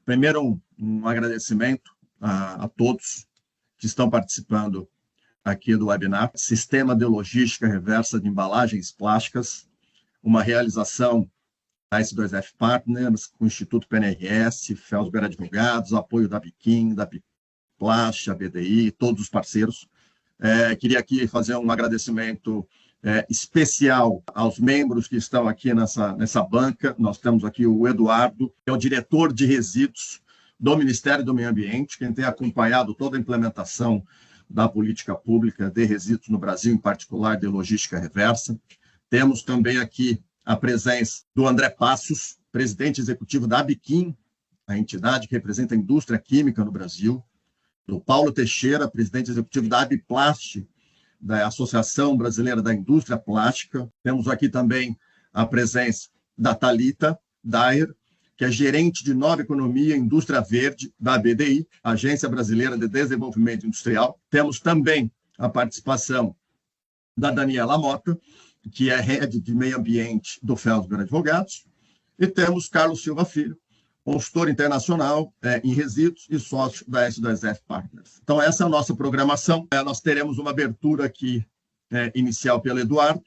Primeiro, um agradecimento a todos que estão participando aqui do webinar. Sistema de Logística Reversa de Embalagens Plásticas, uma realização da S2F Partners, com o Instituto PNRS, Felsberg Advogados, apoio da Biquim, da Biplast, a BDI, todos os parceiros. Queria aqui fazer um agradecimento especial aos membros que estão aqui nessa banca. Nós temos aqui o Eduardo, que é o diretor de resíduos do Ministério do Meio Ambiente, quem tem acompanhado toda a implementação da política pública de resíduos no Brasil, em particular de logística reversa. Temos também aqui a presença do André Passos, presidente executivo da Biquim, a entidade que representa a indústria química no Brasil, do Paulo Teixeira, presidente executivo da Biplast, da Associação Brasileira da Indústria Plástica. Temos aqui também a presença da Thalita Dair, que é gerente de Nova Economia e Indústria Verde da BDI, Agência Brasileira de Desenvolvimento Industrial. Temos também a participação da Daniela Mota, que é head de meio ambiente do Felsberg Advogados. E temos Carlos Silva Filho, consultor internacional em resíduos e sócio da S2F Partners. Então, essa é a nossa programação. Nós teremos uma abertura aqui inicial pelo Eduardo.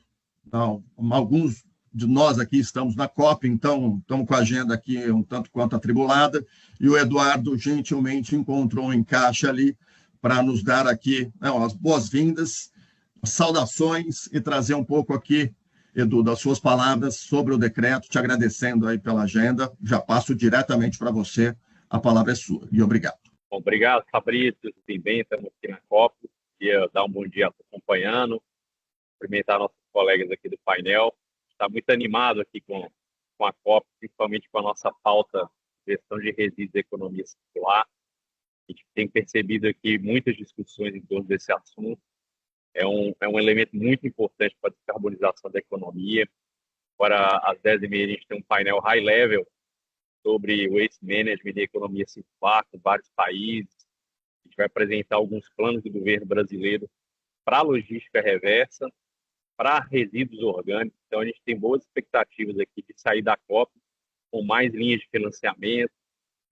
Então, alguns de nós aqui estamos na COP, então estamos com a agenda aqui um tanto quanto atribulada, e o Eduardo gentilmente encontrou um encaixe ali para nos dar aqui as boas-vindas, saudações e trazer um pouco aqui, Edu, das suas palavras sobre o decreto, te agradecendo aí pela agenda. Já passo diretamente para você, a palavra é sua, e obrigado. Bom, obrigado, Fabrício, tudo bem? Estamos aqui na COP, queria dar um bom dia acompanhando, cumprimentar nossos colegas aqui do painel. Está muito animado aqui com a COP, principalmente com a nossa pauta gestão de resíduos e economia circular. A gente tem percebido aqui muitas discussões em torno desse assunto. É um elemento muito importante para a descarbonização da economia. Agora, às 10h30, a gente tem um painel high level sobre waste management e economia circular com vários países. A gente vai apresentar alguns planos do governo brasileiro para a logística reversa, para resíduos orgânicos. Então, a gente tem boas expectativas aqui de sair da COP com mais linhas de financiamento,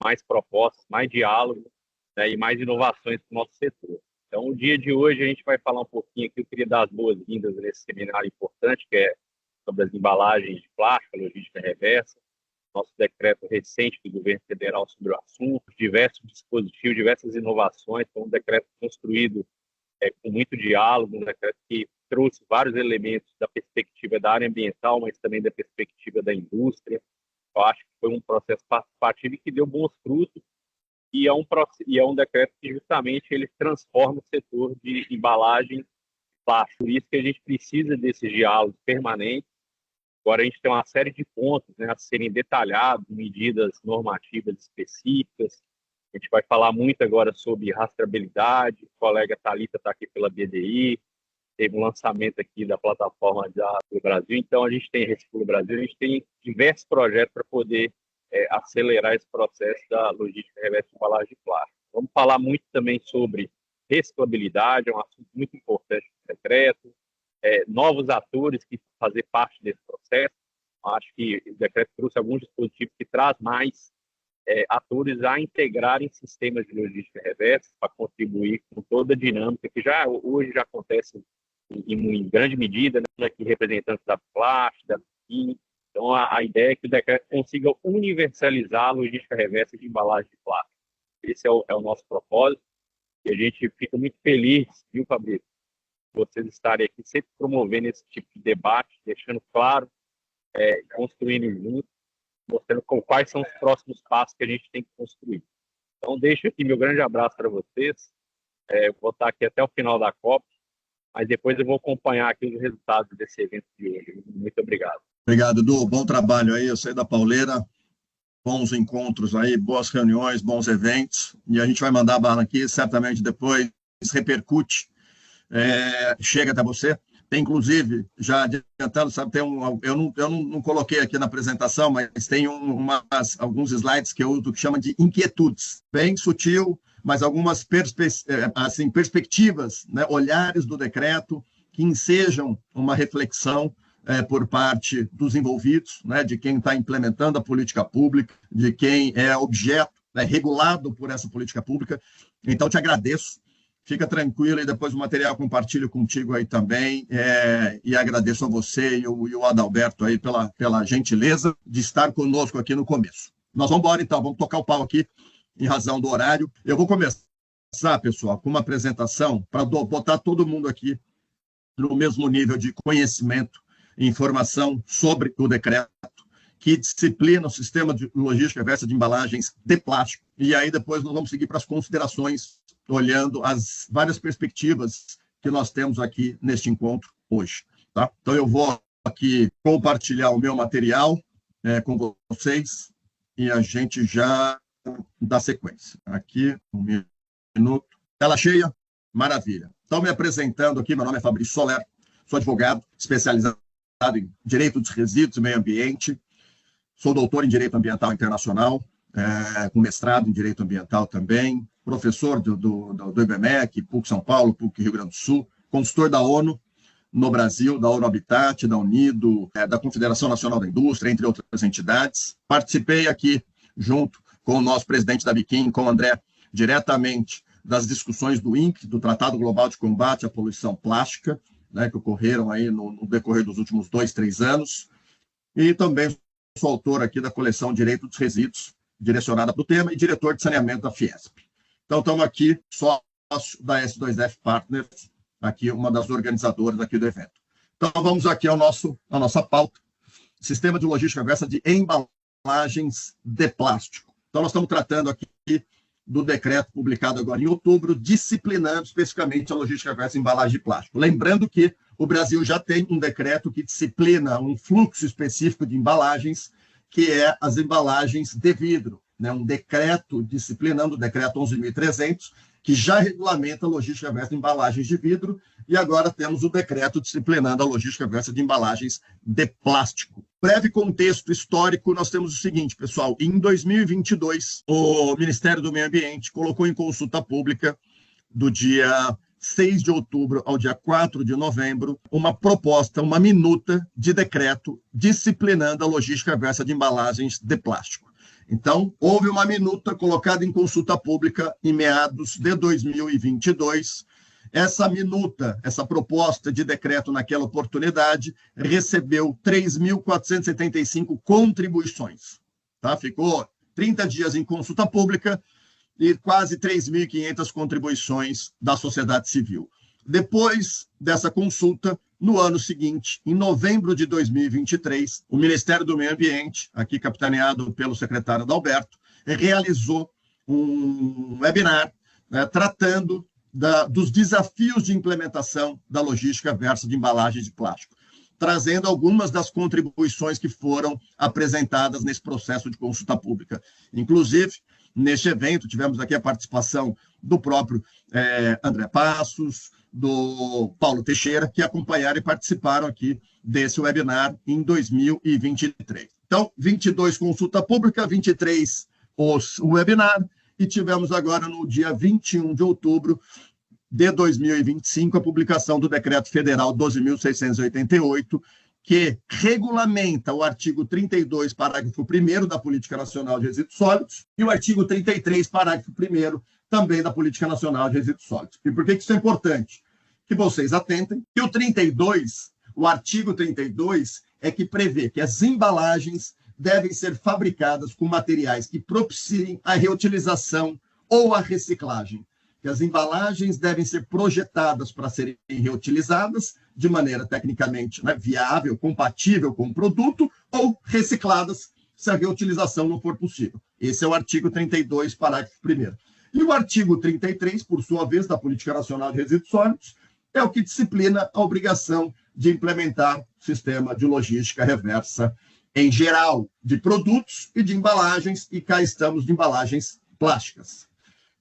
mais propostas, mais diálogo, né, e mais inovações para o nosso setor. Então, o dia de hoje a gente vai falar um pouquinho aqui, eu queria dar as boas-vindas nesse seminário importante, que é sobre as embalagens de plástico, logística reversa, nosso decreto recente do governo federal sobre o assunto, diversos dispositivos, diversas inovações. Foi um decreto construído com muito diálogo, um decreto que trouxe vários elementos da perspectiva da área ambiental, mas também da perspectiva da indústria. Eu acho que foi um processo participativo e que deu bons frutos, e é um decreto que justamente ele transforma o setor de embalagem plástica. Por isso que a gente precisa desses diálogos permanentes. Agora a gente tem uma série de pontos, né, a serem detalhados, medidas normativas específicas. A gente vai falar muito agora sobre rastreabilidade. A colega Thalita está aqui pela BDI, teve um lançamento aqui da plataforma do Brasil. Então a gente tem Reciclo Brasil, a gente tem diversos projetos para poder acelerar esse processo da logística reversa de embalagem de plástico. Vamos falar muito também sobre reciclabilidade, é um assunto muito importante do decreto, novos atores que fazer parte desse processo. Acho que o decreto trouxe alguns dispositivos que traz mais atores a integrarem sistemas de logística reversa para contribuir com toda a dinâmica que hoje já acontece em grande medida, né, aqui representantes da Plast, da Biquim. Então, a ideia é que o decreto consiga universalizar a logística reversa de embalagem de plástico. Esse é o nosso propósito, e a gente fica muito feliz, viu, Fabrício, vocês estarem aqui sempre promovendo esse tipo de debate, deixando claro, construindo junto, mostrando quais são os próximos passos que a gente tem que construir. Então, deixo aqui meu grande abraço para vocês. Eu vou estar aqui até o final da COP, mas depois eu vou acompanhar aqui os resultados desse evento de hoje. Muito obrigado. Obrigado, Edu. Bom trabalho aí. Eu sei da pauleira. Bons encontros aí, boas reuniões, bons eventos. E a gente vai mandar a bala aqui, certamente depois repercute, chega até você. Tem, inclusive, já adiantando, sabe, eu não coloquei aqui na apresentação, mas tem alguns slides que eu uso que chama de inquietudes. Bem sutil, mas algumas perspectivas, né, olhares do decreto que ensejam uma reflexão por parte dos envolvidos, né, de quem está implementando a política pública, de quem é objeto né, regulado por essa política pública. Então, te agradeço. Fica tranquilo e depois o material compartilho contigo aí também. E agradeço a você e o Adalberto aí pela gentileza de estar conosco aqui no começo. Nós vamos embora, então. Vamos tocar o pau aqui, em razão do horário. Eu vou começar, pessoal, com uma apresentação para botar todo mundo aqui no mesmo nível de conhecimento e informação sobre o decreto que disciplina o sistema de logística reversa de embalagens de plástico. E aí depois nós vamos seguir para as considerações, olhando as várias perspectivas que nós temos aqui neste encontro hoje. Tá? Então eu vou aqui compartilhar o meu material com vocês e a gente já dá sequência. Aqui, um minuto. Tela cheia? Maravilha. Então, me apresentando aqui, meu nome é Fabrício Soler, sou advogado especializado em Direito dos Resíduos e Meio Ambiente, sou doutor em Direito Ambiental Internacional, com mestrado em Direito Ambiental também, professor do IBMEC, PUC São Paulo, PUC Rio Grande do Sul, consultor da ONU no Brasil, da ONU Habitat, da UNIDO, da Confederação Nacional da Indústria, entre outras entidades. Participei aqui, junto com o nosso presidente da Biquim, com o André, diretamente das discussões do INC, do Tratado Global de Combate à Poluição Plástica, né, que ocorreram aí no decorrer dos últimos 2, 3 anos. E também sou autor aqui da coleção Direito dos Resíduos, direcionada para o tema, e diretor de saneamento da Fiesp. Então, estamos aqui, sócio da S2F Partners, aqui uma das organizadoras aqui do evento. Então, vamos aqui à nossa pauta, Sistema de Logística Reversa de Embalagens de Plástico. Então, nós estamos tratando aqui do decreto publicado agora em outubro, disciplinando especificamente a logística reversa de embalagem de plástico. Lembrando que o Brasil já tem um decreto que disciplina um fluxo específico de embalagens, que é as embalagens de vidro, né? Um decreto disciplinando, o decreto 11.300, que já regulamenta a logística reversa de embalagens de vidro, e agora temos o decreto disciplinando a logística reversa de embalagens de plástico. Breve contexto histórico, nós temos o seguinte, pessoal, em 2022, o Ministério do Meio Ambiente colocou em consulta pública, do dia 6 de outubro ao dia 4 de novembro, uma proposta, uma minuta de decreto disciplinando a logística reversa de embalagens de plástico. Então, houve uma minuta colocada em consulta pública em meados de 2022. Essa minuta, essa proposta de decreto naquela oportunidade, recebeu 3.475 contribuições. Tá? Ficou 30 dias em consulta pública e quase 3.500 contribuições da sociedade civil. Depois dessa consulta, no ano seguinte, em novembro de 2023, o Ministério do Meio Ambiente, aqui capitaneado pelo secretário Adalberto, realizou um webinar, né, tratando dos desafios de implementação da logística reversa de embalagens de plástico, trazendo algumas das contribuições que foram apresentadas nesse processo de consulta pública. Inclusive, neste evento, tivemos aqui a participação do próprio André Passos, do Paulo Teixeira, que acompanharam e participaram aqui desse webinar em 2023. Então, 22 consulta pública, 23 o webinar, e tivemos agora no dia 21 de outubro de 2025 a publicação do Decreto Federal 12.688, que regulamenta o artigo 32, parágrafo 1º da Política Nacional de Resíduos Sólidos e o artigo 33, parágrafo 1º também da Política Nacional de Resíduos Sólidos. E por que isso é importante? Que vocês atentem que o artigo 32 é que prevê que as embalagens devem ser fabricadas com materiais que propiciem a reutilização ou a reciclagem. Que as embalagens devem ser projetadas para serem reutilizadas de maneira tecnicamente, né, viável, compatível com o produto, ou recicladas se a reutilização não for possível. Esse é o artigo 32, parágrafo 1º. E o artigo 33, por sua vez, da Política Nacional de Resíduos Sólidos, é o que disciplina a obrigação de implementar o sistema de logística reversa em geral, de produtos e de embalagens, e cá estamos de embalagens plásticas.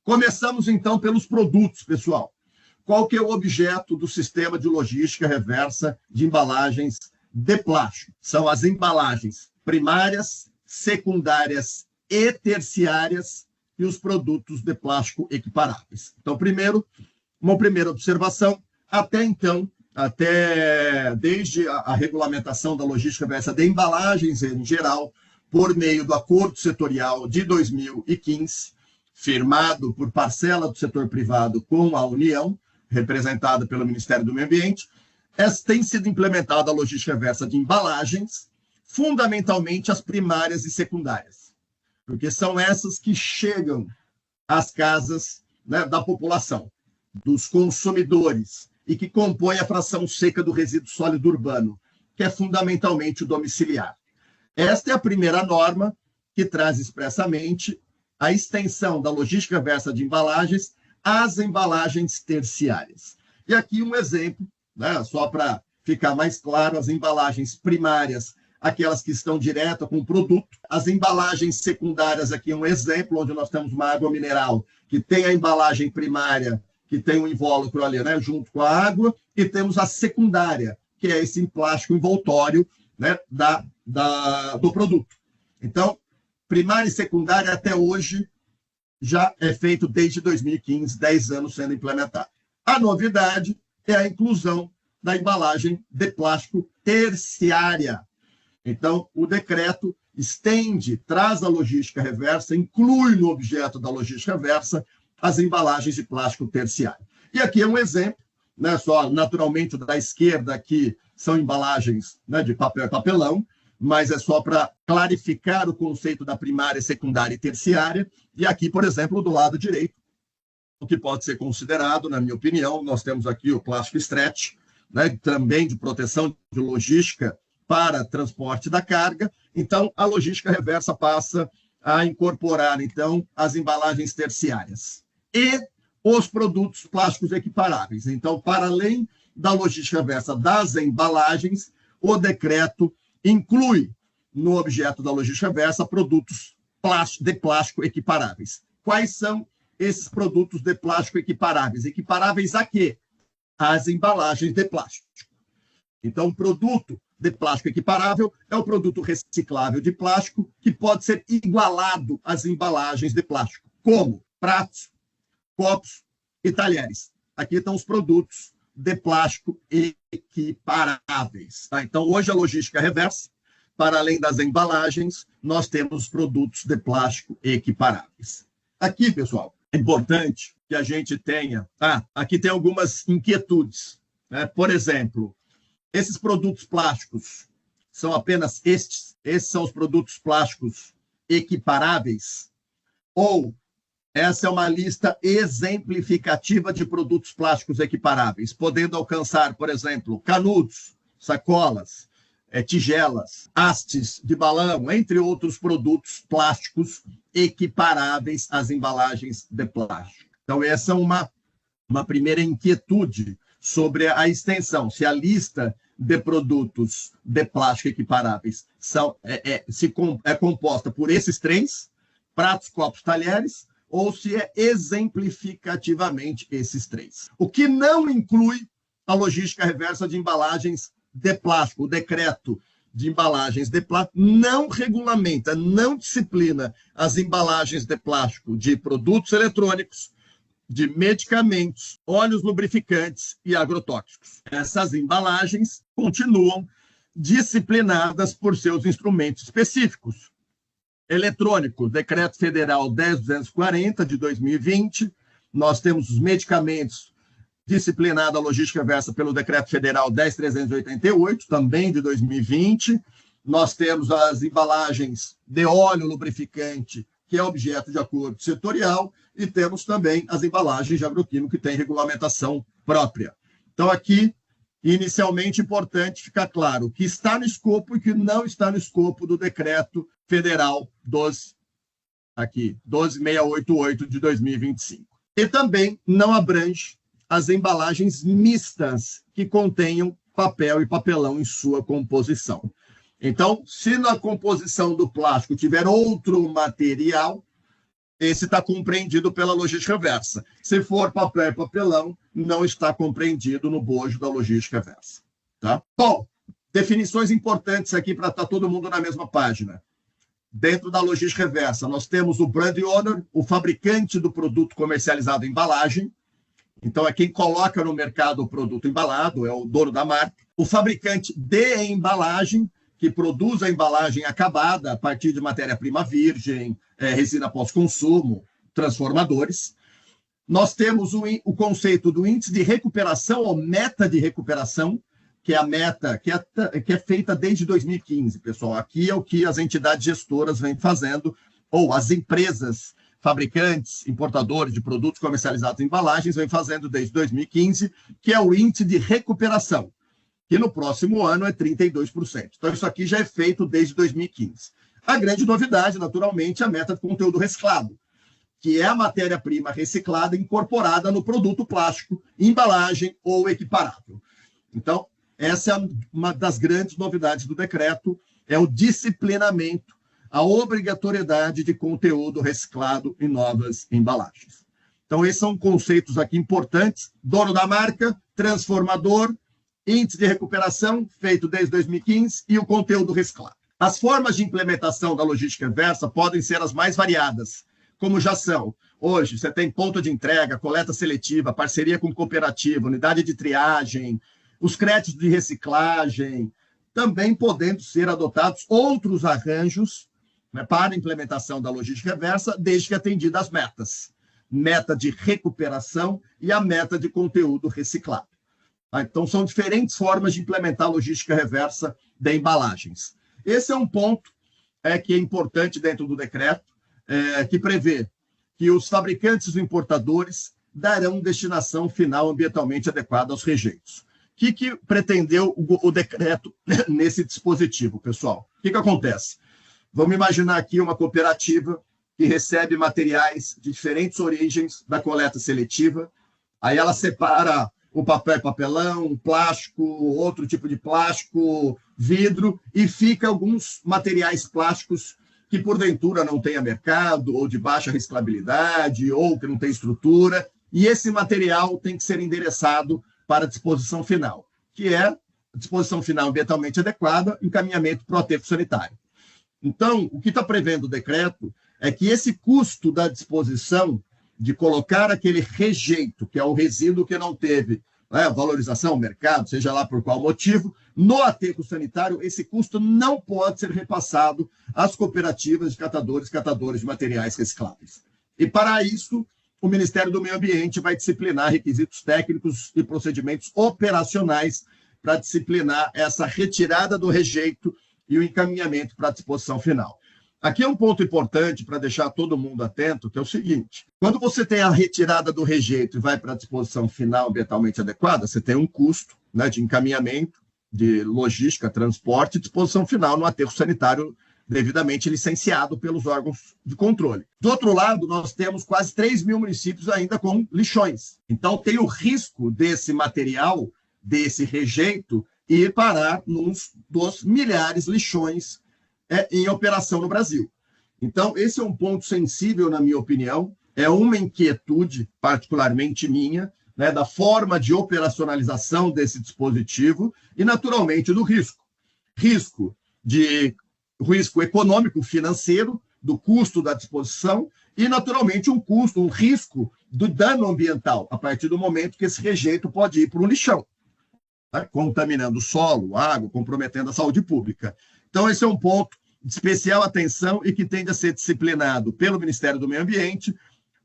Começamos, então, pelos produtos, pessoal. Qual que é o objeto do sistema de logística reversa de embalagens de plástico? São as embalagens primárias, secundárias e terciárias e os produtos de plástico equiparáveis. Então, primeiro, uma primeira observação, até então, desde a regulamentação da logística reversa de embalagens em geral, por meio do Acordo Setorial de 2015, firmado por parcela do setor privado com a União, representada pelo Ministério do Meio Ambiente, tem sido implementada a logística reversa de embalagens, fundamentalmente as primárias e secundárias, porque são essas que chegam às casas, né, da população, dos consumidores, e que compõem a fração seca do resíduo sólido urbano, que é fundamentalmente o domiciliar. Esta é a primeira norma que traz expressamente a extensão da logística reversa de embalagens às embalagens terciárias. E aqui um exemplo, né, só para ficar mais claro, as embalagens primárias, aquelas que estão direto com o produto. As embalagens secundárias, aqui um exemplo, onde nós temos uma água mineral, que tem a embalagem primária, que tem um invólucro ali, né, junto com a água, e temos a secundária, que é esse plástico envoltório, né, do produto. Então, primária e secundária, até hoje, já é feito desde 2015, 10 anos sendo implementado. A novidade é a inclusão da embalagem de plástico terciária. Então, o decreto estende, traz a logística reversa, inclui no objeto da logística reversa as embalagens de plástico terciário. E aqui é um exemplo, né, só naturalmente da esquerda aqui são embalagens, né, de papel e papelão, mas é só para clarificar o conceito da primária, secundária e terciária. E aqui, por exemplo, do lado direito, o que pode ser considerado, na minha opinião, nós temos aqui o plástico stretch, né, também de proteção de logística para transporte da carga. Então, a logística reversa passa a incorporar, então, as embalagens terciárias e os produtos plásticos equiparáveis. Então, para além da logística reversa das embalagens, o decreto inclui no objeto da logística reversa produtos de plástico equiparáveis. Quais são esses produtos de plástico equiparáveis? Equiparáveis a quê? Às embalagens de plástico. Então, o produto de plástico equiparável é o produto reciclável de plástico que pode ser igualado às embalagens de plástico, como pratos, copos e talheres. Aqui estão os produtos de plástico equiparáveis. Tá? Então, hoje a logística reversa, para além das embalagens, nós temos produtos de plástico equiparáveis. Aqui, pessoal, é importante que a gente tenha... aqui tem algumas inquietudes, né? Por exemplo, esses produtos plásticos são apenas estes? Esses são os produtos plásticos equiparáveis? Ou essa é uma lista exemplificativa de produtos plásticos equiparáveis, podendo alcançar, por exemplo, canudos, sacolas, tigelas, hastes de balão, entre outros produtos plásticos equiparáveis às embalagens de plástico. Então, essa é uma primeira inquietude sobre a extensão, se a lista de produtos de plástico equiparáveis é composta por esses três, pratos, copos, talheres, ou se é exemplificativamente esses três. O que não inclui a logística reversa de embalagens de plástico, o decreto de embalagens de plástico não regulamenta, não disciplina as embalagens de plástico de produtos eletrônicos, de medicamentos, óleos lubrificantes e agrotóxicos. Essas embalagens continuam disciplinadas por seus instrumentos específicos. Eletrônico, Decreto Federal 10.240 de 2020, nós temos os medicamentos disciplinado a logística reversa pelo Decreto Federal 10.388, também de 2020. Nós temos as embalagens de óleo lubrificante, que é objeto de acordo setorial, e temos também as embalagens de agroquímico, que tem regulamentação própria. Então, aqui, inicialmente, importante ficar claro o que está no escopo e o que não está no escopo do Decreto Federal 12.688 de 2025. E também não abrange as embalagens mistas que contenham papel e papelão em sua composição. Então, se na composição do plástico tiver outro material, esse está compreendido pela logística reversa. Se for papel e papelão, não está compreendido no bojo da logística reversa. Tá? Bom, definições importantes aqui para estar todo mundo na mesma página. Dentro da logística reversa, nós temos o brand owner, o fabricante do produto comercializado em embalagem. Então, é quem coloca no mercado o produto embalado, é o dono da marca. O fabricante de embalagem, que produz a embalagem acabada a partir de matéria-prima virgem, resina pós-consumo, transformadores. Nós temos o conceito do índice de recuperação ou meta de recuperação, que é a meta que é feita desde 2015, pessoal. Aqui é o que as entidades gestoras vêm fazendo, ou as empresas fabricantes, importadores de produtos comercializados em embalagens vêm fazendo desde 2015, que é o índice de recuperação, que no próximo ano é 32%. Então, isso aqui já é feito desde 2015. A grande novidade, naturalmente, é a meta de conteúdo reciclado, que é a matéria-prima reciclada incorporada no produto plástico, embalagem ou equiparável. Então, essa é uma das grandes novidades do decreto, é o disciplinamento, a obrigatoriedade de conteúdo reciclado em novas embalagens. Então, esses são conceitos aqui importantes: dono da marca, transformador, índice de recuperação, feito desde 2015, e o conteúdo reciclado. As formas de implementação da logística reversa podem ser as mais variadas, como já são. Hoje, você tem ponto de entrega, coleta seletiva, parceria com cooperativa, unidade de triagem, os créditos de reciclagem, também podendo ser adotados outros arranjos, né, para a implementação da logística reversa, desde que atendidas as metas. Meta de recuperação e a meta de conteúdo reciclado. Então, são diferentes formas de implementar a logística reversa de embalagens. Esse é um ponto que é importante dentro do decreto, que prevê que os fabricantes e os importadores darão destinação final ambientalmente adequada aos rejeitos. O que pretendeu o decreto nesse dispositivo, pessoal? O que acontece? Vamos imaginar aqui uma cooperativa que recebe materiais de diferentes origens da coleta seletiva, aí ela separa o papel e papelão, o plástico, outro tipo de plástico, vidro, e fica alguns materiais plásticos que porventura não tenha mercado, ou de baixa reciclabilidade, ou que não tem estrutura, e esse material tem que ser endereçado para a disposição final, que é a disposição final ambientalmente adequada, encaminhamento para o aterro sanitário. Então, o que está prevendo o decreto é que esse custo da disposição de colocar aquele rejeito, que é o resíduo que não teve valorização, mercado, seja lá por qual motivo, no aterro sanitário, esse custo não pode ser repassado às cooperativas de catadores de materiais recicláveis. E, para isso, o Ministério do Meio Ambiente vai disciplinar requisitos técnicos e procedimentos operacionais para disciplinar essa retirada do rejeito e o encaminhamento para a disposição final. Aqui é um ponto importante para deixar todo mundo atento, que é o seguinte: quando você tem a retirada do rejeito e vai para a disposição final ambientalmente adequada, você tem um custo, né, de encaminhamento, de logística, transporte e disposição final no aterro sanitário devidamente licenciado pelos órgãos de controle. Do outro lado, nós temos quase 3 mil municípios ainda com lixões. Então, tem o risco desse material, desse rejeito, ir parar nos dos milhares de lixões em operação no Brasil. Então, esse é um ponto sensível, na minha opinião, é uma inquietude, particularmente minha, né, da forma de operacionalização desse dispositivo e, naturalmente, do risco. Risco econômico, financeiro, do custo da disposição e, naturalmente, um risco do dano ambiental, a partir do momento que esse rejeito pode ir para um lixão, tá? Contaminando o solo, água, comprometendo a saúde pública. Então, esse é um ponto de especial atenção e que tende a ser disciplinado pelo Ministério do Meio Ambiente,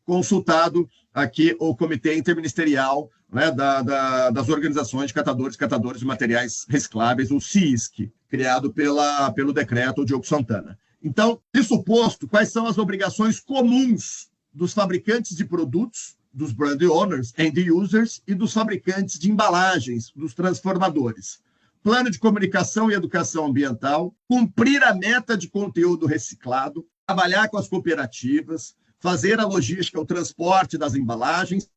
consultado aqui o Comitê Interministerial, né, das Organizações de Catadores de Materiais Recicláveis, o CISC, criado pelo decreto Diogo Santana. Então, isso posto, quais são as obrigações comuns dos fabricantes de produtos, dos brand owners, end users, e dos fabricantes de embalagens, dos transformadores? Plano de comunicação e educação ambiental, cumprir a meta de conteúdo reciclado, trabalhar com as cooperativas, fazer a logística, o transporte das embalagens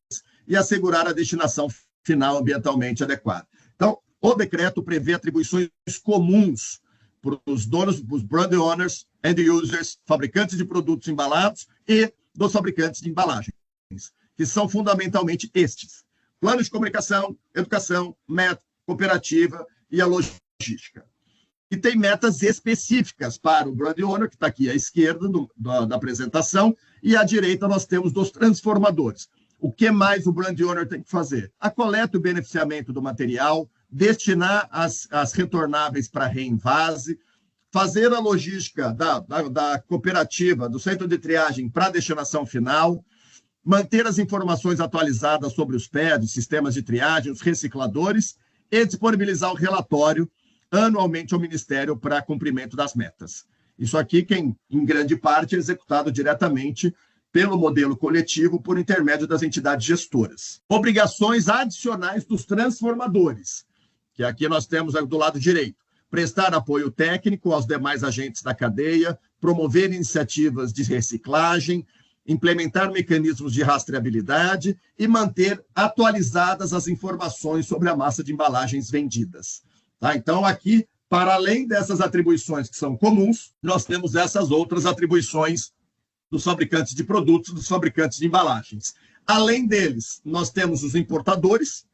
e assegurar a destinação final ambientalmente adequada. Então, o decreto prevê atribuições comuns para os donos, para os brand owners, end users, fabricantes de produtos embalados e dos fabricantes de embalagens, que são fundamentalmente estes: plano de comunicação, educação, meta, cooperativa e a logística. E tem metas específicas para o brand owner, que está aqui à esquerda da apresentação, e à direita nós temos dos transformadores. O que mais o brand owner tem que fazer? A coleta e o beneficiamento do material, destinar as retornáveis para reenvase, fazer a logística da cooperativa, do centro de triagem para a destinação final, manter as informações atualizadas sobre os PEDs, sistemas de triagem, os recicladores e disponibilizar o relatório anualmente ao Ministério para cumprimento das metas. Isso aqui, em grande parte, é executado diretamente pelo modelo coletivo por intermédio das entidades gestoras. Obrigações adicionais dos transformadores, que aqui nós temos do lado direito. Prestar apoio técnico aos demais agentes da cadeia, promover iniciativas de reciclagem, implementar mecanismos de rastreabilidade e manter atualizadas as informações sobre a massa de embalagens vendidas. Tá? Então, aqui, para além dessas atribuições que são comuns, nós temos essas outras atribuições dos fabricantes de produtos, dos fabricantes de embalagens. Além deles, nós temos os importadores,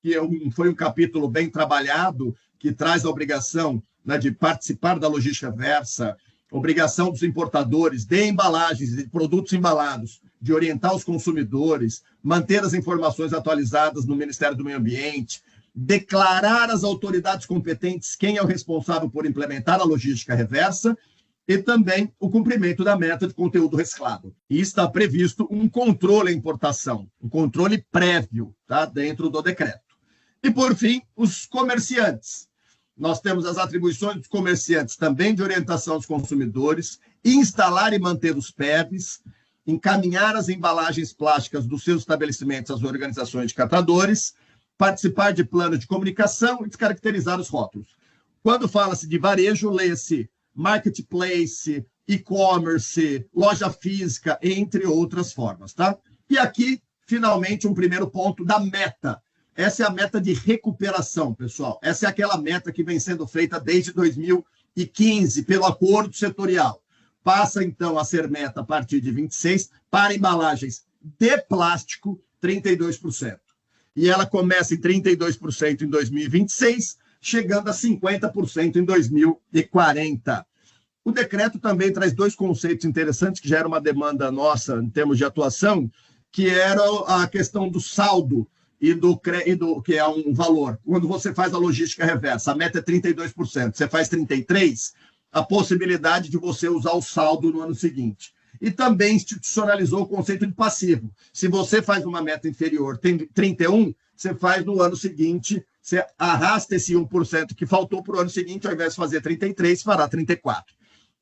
que foi um capítulo bem trabalhado, que traz a obrigação, né, de participar da logística reversa, obrigação dos importadores de embalagens e de produtos embalados, de orientar os consumidores, manter as informações atualizadas no Ministério do Meio Ambiente, declarar às autoridades competentes quem é o responsável por implementar a logística reversa e também o cumprimento da meta de conteúdo reciclado. E está previsto um controle à importação, um controle prévio, tá, dentro do decreto. E, por fim, os comerciantes. Nós temos as atribuições dos comerciantes também de orientação aos consumidores, instalar e manter os PEVs, encaminhar as embalagens plásticas dos seus estabelecimentos às organizações de catadores, participar de plano de comunicação e descaracterizar os rótulos. Quando fala-se de varejo, lê-se marketplace, e-commerce, loja física, entre outras formas, tá? E aqui, finalmente, um primeiro ponto da meta. Essa é a meta de recuperação, pessoal. Essa é aquela meta que vem sendo feita desde 2015 pelo acordo setorial. Passa, então, a ser meta a partir de 26 para embalagens de plástico, 32%. E ela começa em 32% em 2026, chegando a 50% em 2040. O decreto também traz dois conceitos interessantes, que já era uma demanda nossa em termos de atuação, que era a questão do saldo e do que é um valor. Quando você faz a logística reversa, a meta é 32%, você faz 33%, a possibilidade de você usar o saldo no ano seguinte. E também institucionalizou o conceito de passivo. Se você faz uma meta inferior, tem 31%, você faz no ano seguinte, você arrasta esse 1% que faltou para o ano seguinte, ao invés de fazer 33%, fará 34%.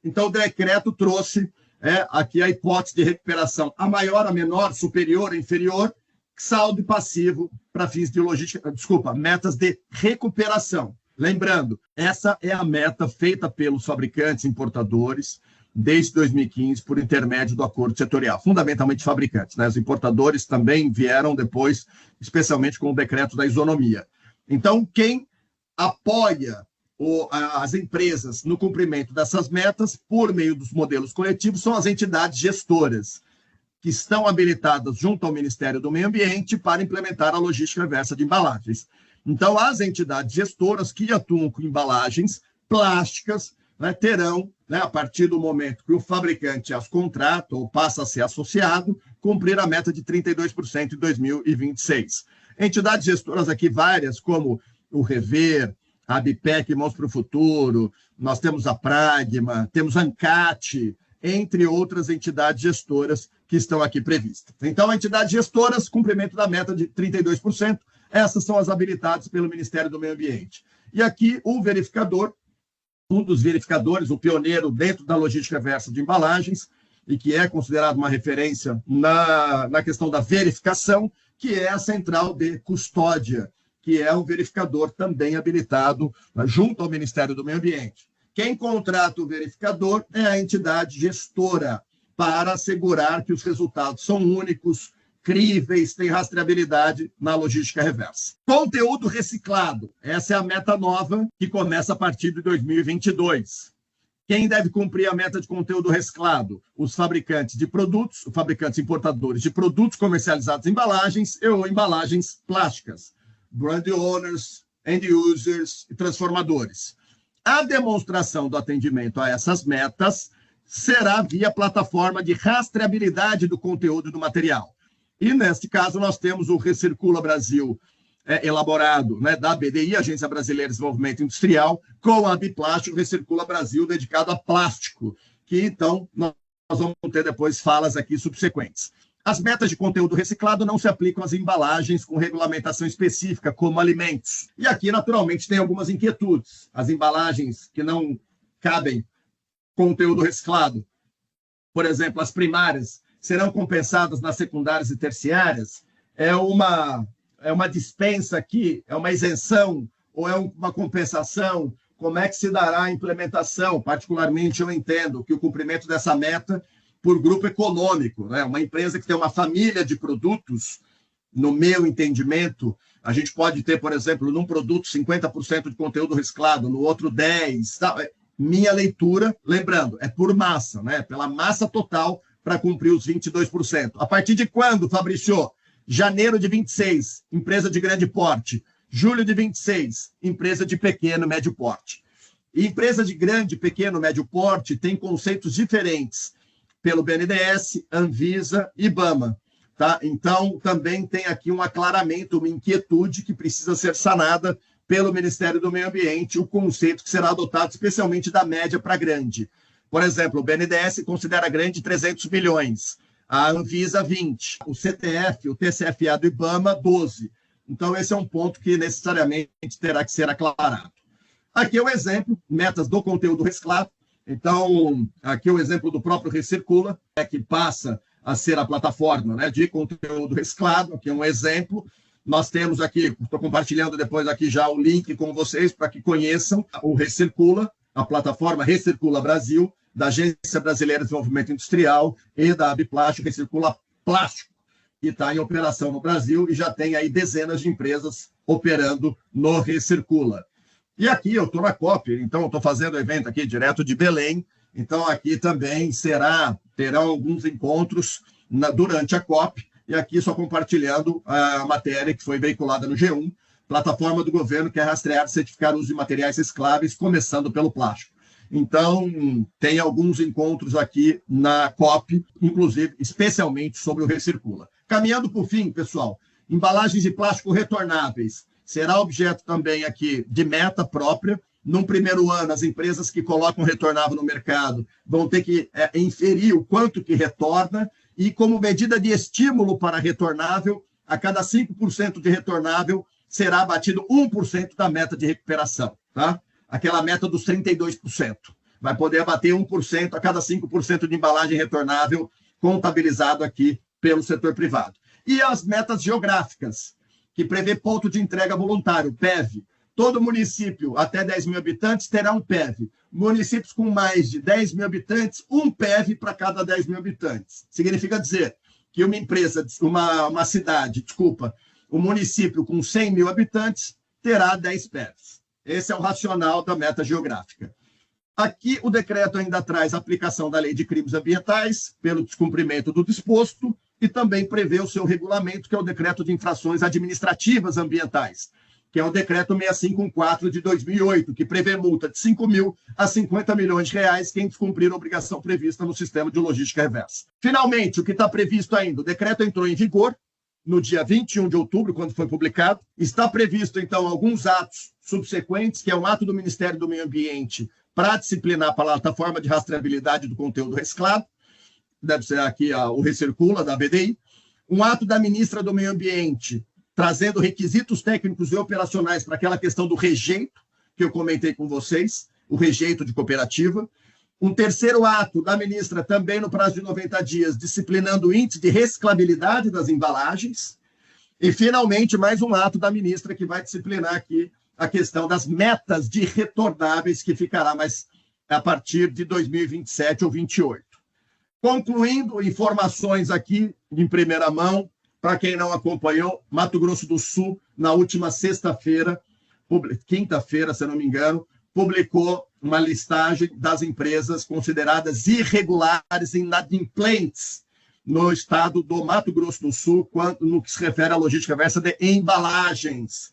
Então, o decreto trouxe aqui a hipótese de recuperação, a maior, a menor, superior, a inferior, saldo e passivo para fins de logística, metas de recuperação. Lembrando, essa é a meta feita pelos fabricantes importadores desde 2015 por intermédio do acordo setorial, fundamentalmente fabricantes, né? Os importadores também vieram depois, especialmente com o decreto da isonomia. Então, quem apoia as empresas no cumprimento dessas metas por meio dos modelos coletivos são as entidades gestoras, que estão habilitadas junto ao Ministério do Meio Ambiente para implementar a logística reversa de embalagens. Então, as entidades gestoras que atuam com embalagens plásticas, né, terão, né, a partir do momento que o fabricante as contrata ou passa a ser associado, cumprir a meta de 32% em 2026. Entidades gestoras aqui várias, como o Rever, a Abipec, Mãos para o Futuro, nós temos a Pragma, temos a ANCAT, entre outras entidades gestoras que estão aqui previstas. Então, entidades gestoras, cumprimento da meta de 32%, essas são as habilitadas pelo Ministério do Meio Ambiente. E aqui o verificador, um dos verificadores, o pioneiro dentro da logística reversa de embalagens, e que é considerado uma referência na questão da verificação, que é a central de custódia, que é um verificador também habilitado junto ao Ministério do Meio Ambiente. Quem contrata o verificador é a entidade gestora, para assegurar que os resultados são únicos, críveis, têm rastreabilidade na logística reversa. Conteúdo reciclado. Essa é a meta nova que começa a partir de 2022. Quem deve cumprir a meta de conteúdo reciclado? Os fabricantes de produtos, os fabricantes importadores de produtos comercializados em embalagens ou embalagens plásticas, brand owners, end users e transformadores. A demonstração do atendimento a essas metas será via plataforma de rastreabilidade do conteúdo do material. E, neste caso, nós temos o Recircula Brasil elaborado, né, da BDI, Agência Brasileira de Desenvolvimento Industrial, com a Biplástico Recircula Brasil, dedicado a plástico, que então nós vamos ter depois falas aqui subsequentes. As metas de conteúdo reciclado não se aplicam às embalagens com regulamentação específica, como alimentos. E aqui, naturalmente, tem algumas inquietudes. As embalagens que não cabem conteúdo reciclado, por exemplo, as primárias, serão compensadas nas secundárias e terciárias? É uma dispensa aqui? É uma isenção? Ou é uma compensação? Como é que se dará a implementação? Particularmente, eu entendo que o cumprimento dessa meta por grupo econômico, né? Uma empresa que tem uma família de produtos, no meu entendimento, a gente pode ter, por exemplo, num produto 50% de conteúdo reciclado, no outro 10%. Tá? Minha leitura, lembrando, é por massa, né? Pela massa total para cumprir os 22%. A partir de quando, Fabrício? Janeiro de 26, empresa de grande porte. Julho de 26, empresa de pequeno, médio porte. E empresa de grande, pequeno, médio porte tem conceitos diferentes pelo BNDES, Anvisa e IBAMA. Tá? Então, também tem aqui um aclaramento, uma inquietude que precisa ser sanada pelo Ministério do Meio Ambiente, o conceito que será adotado especialmente da média para grande. Por exemplo, o BNDES considera grande 300 milhões, a Anvisa 20, o CTF, o TCFA do IBAMA 12. Então, esse é um ponto que necessariamente terá que ser aclarado. Aqui é o exemplo, metas do conteúdo reciclado. Então, aqui é o exemplo do próprio Recircula, que passa a ser a plataforma, né, de conteúdo reciclado. Aqui é um exemplo. Nós temos aqui, estou compartilhando depois aqui já o link com vocês para que conheçam o Recircula, a plataforma Recircula Brasil, da Agência Brasileira de Desenvolvimento Industrial e da Biplástico, Recircula Plástico, que está em operação no Brasil e já tem aí dezenas de empresas operando no Recircula. E aqui eu estou na COP, então eu estou fazendo o evento aqui direto de Belém, então aqui também terão alguns encontros durante a COP, e aqui só compartilhando a matéria que foi veiculada no G1, plataforma do governo que é rastrear e certificar o uso de materiais recicláveis, começando pelo plástico. Então, tem alguns encontros aqui na COP, inclusive, especialmente sobre o Recircula. Caminhando para o fim, pessoal, embalagens de plástico retornáveis. Será objeto também aqui de meta própria. Num primeiro ano, as empresas que colocam retornável no mercado vão ter que inferir o quanto que retorna e, como medida de estímulo para retornável, a cada 5% de retornável será abatido 1% da meta de recuperação. Tá? Aquela meta dos 32%. Vai poder abater 1% a cada 5% de embalagem retornável contabilizado aqui pelo setor privado. E as metas geográficas, que prevê ponto de entrega voluntário, PEV. Todo município até 10 mil habitantes terá um PEV. Municípios com mais de 10 mil habitantes, um PEV para cada 10 mil habitantes. Significa dizer que uma empresa, uma cidade, um município com 100 mil habitantes terá 10 PEVs. Esse é o racional da meta geográfica. Aqui o decreto ainda traz a aplicação da Lei de Crimes Ambientais pelo descumprimento do disposto e também prevê o seu regulamento, que é o Decreto de Infrações Administrativas Ambientais, que é o Decreto 654 de 2008, que prevê multa de 5 mil a 50 milhões de reais quem descumprir a obrigação prevista no sistema de logística reversa. Finalmente, o que está previsto ainda, o decreto entrou em vigor no dia 21 de outubro, quando foi publicado. Está previsto, então, alguns atos subsequentes, que é um ato do Ministério do Meio Ambiente para disciplinar a plataforma de rastreabilidade do conteúdo reciclado, deve ser aqui o Recircula, da BDI, um ato da ministra do Meio Ambiente, trazendo requisitos técnicos e operacionais para aquela questão do rejeito, que eu comentei com vocês, o rejeito de cooperativa. Um terceiro ato da ministra, também no prazo de 90 dias, disciplinando o índice de reciclabilidade das embalagens. E, finalmente, mais um ato da ministra que vai disciplinar aqui a questão das metas de retornáveis, que ficará mais a partir de 2027 ou 2028. Concluindo, informações aqui em primeira mão, para quem não acompanhou, Mato Grosso do Sul, na última sexta-feira, quinta-feira, se não me engano, publicou uma listagem das empresas consideradas irregulares e inadimplentes no estado do Mato Grosso do Sul, no que se refere à logística reversa de embalagens.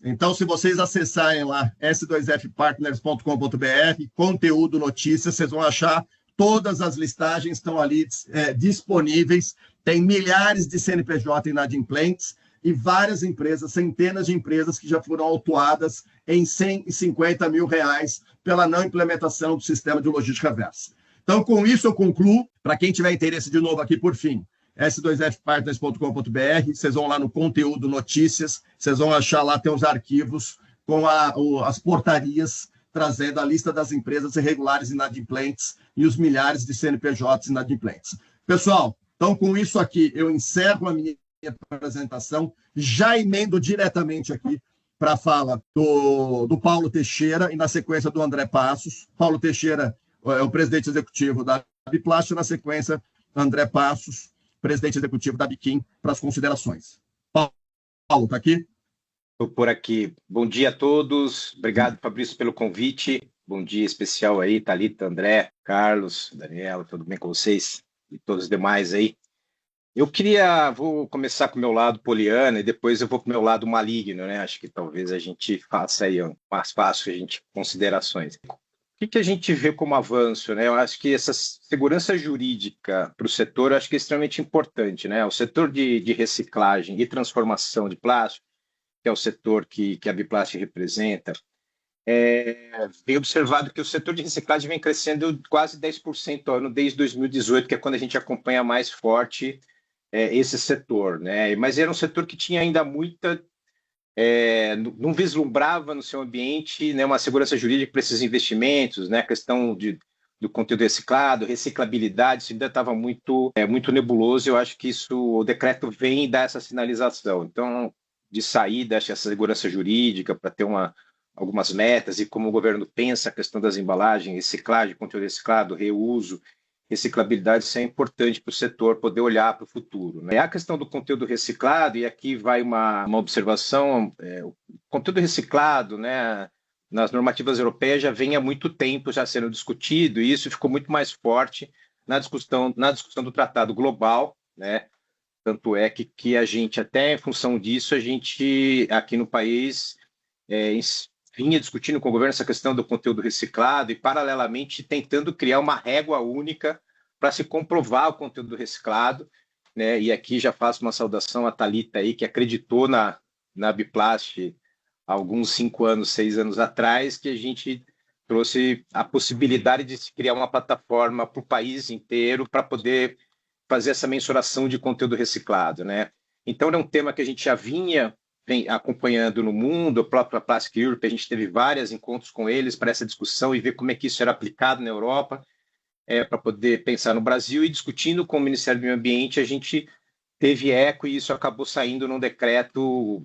Então, se vocês acessarem lá s2fpartners.com.br, conteúdo, notícias, vocês vão achar todas as listagens, estão ali disponíveis. Tem milhares de CNPJ inadimplentes e várias empresas, centenas de empresas que já foram autuadas em R$150 mil pela não implementação do sistema de logística reversa. Então, com isso, eu concluo. Para quem tiver interesse de novo aqui, por fim, s2fpartners.com.br, vocês vão lá no conteúdo notícias, vocês vão achar lá, tem os arquivos com as portarias trazendo a lista das empresas irregulares inadimplentes e os milhares de CNPJs inadimplentes. Pessoal, então com isso aqui eu encerro a minha apresentação, já emendo diretamente aqui para a fala do Paulo Teixeira e na sequência do André Passos. Paulo Teixeira é o presidente executivo da Biplast, na sequência André Passos, presidente executivo da Biquim, para as considerações. Paulo, está aqui? Estou por aqui. Bom dia a todos. Obrigado, Fabrício, pelo convite. Bom dia especial aí, Thalita, André, Carlos, Daniela, tudo bem com vocês? E todos os demais aí. Vou começar com o meu lado poliana e depois eu vou para o meu lado maligno, né? Acho que talvez a gente faça aí mais fácil a gente considerações. O que a gente vê como avanço, né? Eu acho que essa segurança jurídica para o setor, eu acho que é extremamente importante, né? O setor de reciclagem e transformação de plástico, que é o setor que a Biplast representa, vem observado que o setor de reciclagem vem crescendo quase 10% ao ano desde 2018, que é quando a gente acompanha mais forte esse setor, né? Mas era um setor que tinha ainda muita... não vislumbrava no seu ambiente, né, uma segurança jurídica para esses investimentos, né? A questão do conteúdo reciclado, reciclabilidade, isso ainda estava muito nebuloso. Eu acho que o decreto vem dar essa sinalização. Então, de saída, essa segurança jurídica para ter algumas metas e como o governo pensa a questão das embalagens, reciclagem, conteúdo reciclado, reuso, reciclabilidade, isso é importante para o setor poder olhar para o futuro, né? A questão do conteúdo reciclado, e aqui vai uma observação, o conteúdo reciclado, né, nas normativas europeias já vem há muito tempo já sendo discutido, e isso ficou muito mais forte na discussão do Tratado Global, né? Tanto é que a gente, até em função disso, a gente, aqui no país, vinha discutindo com o governo essa questão do conteúdo reciclado e, paralelamente, tentando criar uma régua única para se comprovar o conteúdo reciclado, né? E aqui já faço uma saudação à Thalita aí, que acreditou na Biplast há alguns 5 anos, 6 anos atrás, que a gente trouxe a possibilidade de se criar uma plataforma para o país inteiro para poder fazer essa mensuração de conteúdo reciclado, né? Então, é um tema que a gente já vem acompanhando no mundo, a própria Plastic Europe, a gente teve vários encontros com eles para essa discussão e ver como é que isso era aplicado na Europa, para poder pensar no Brasil, e discutindo com o Ministério do Meio Ambiente, a gente teve eco e isso acabou saindo num decreto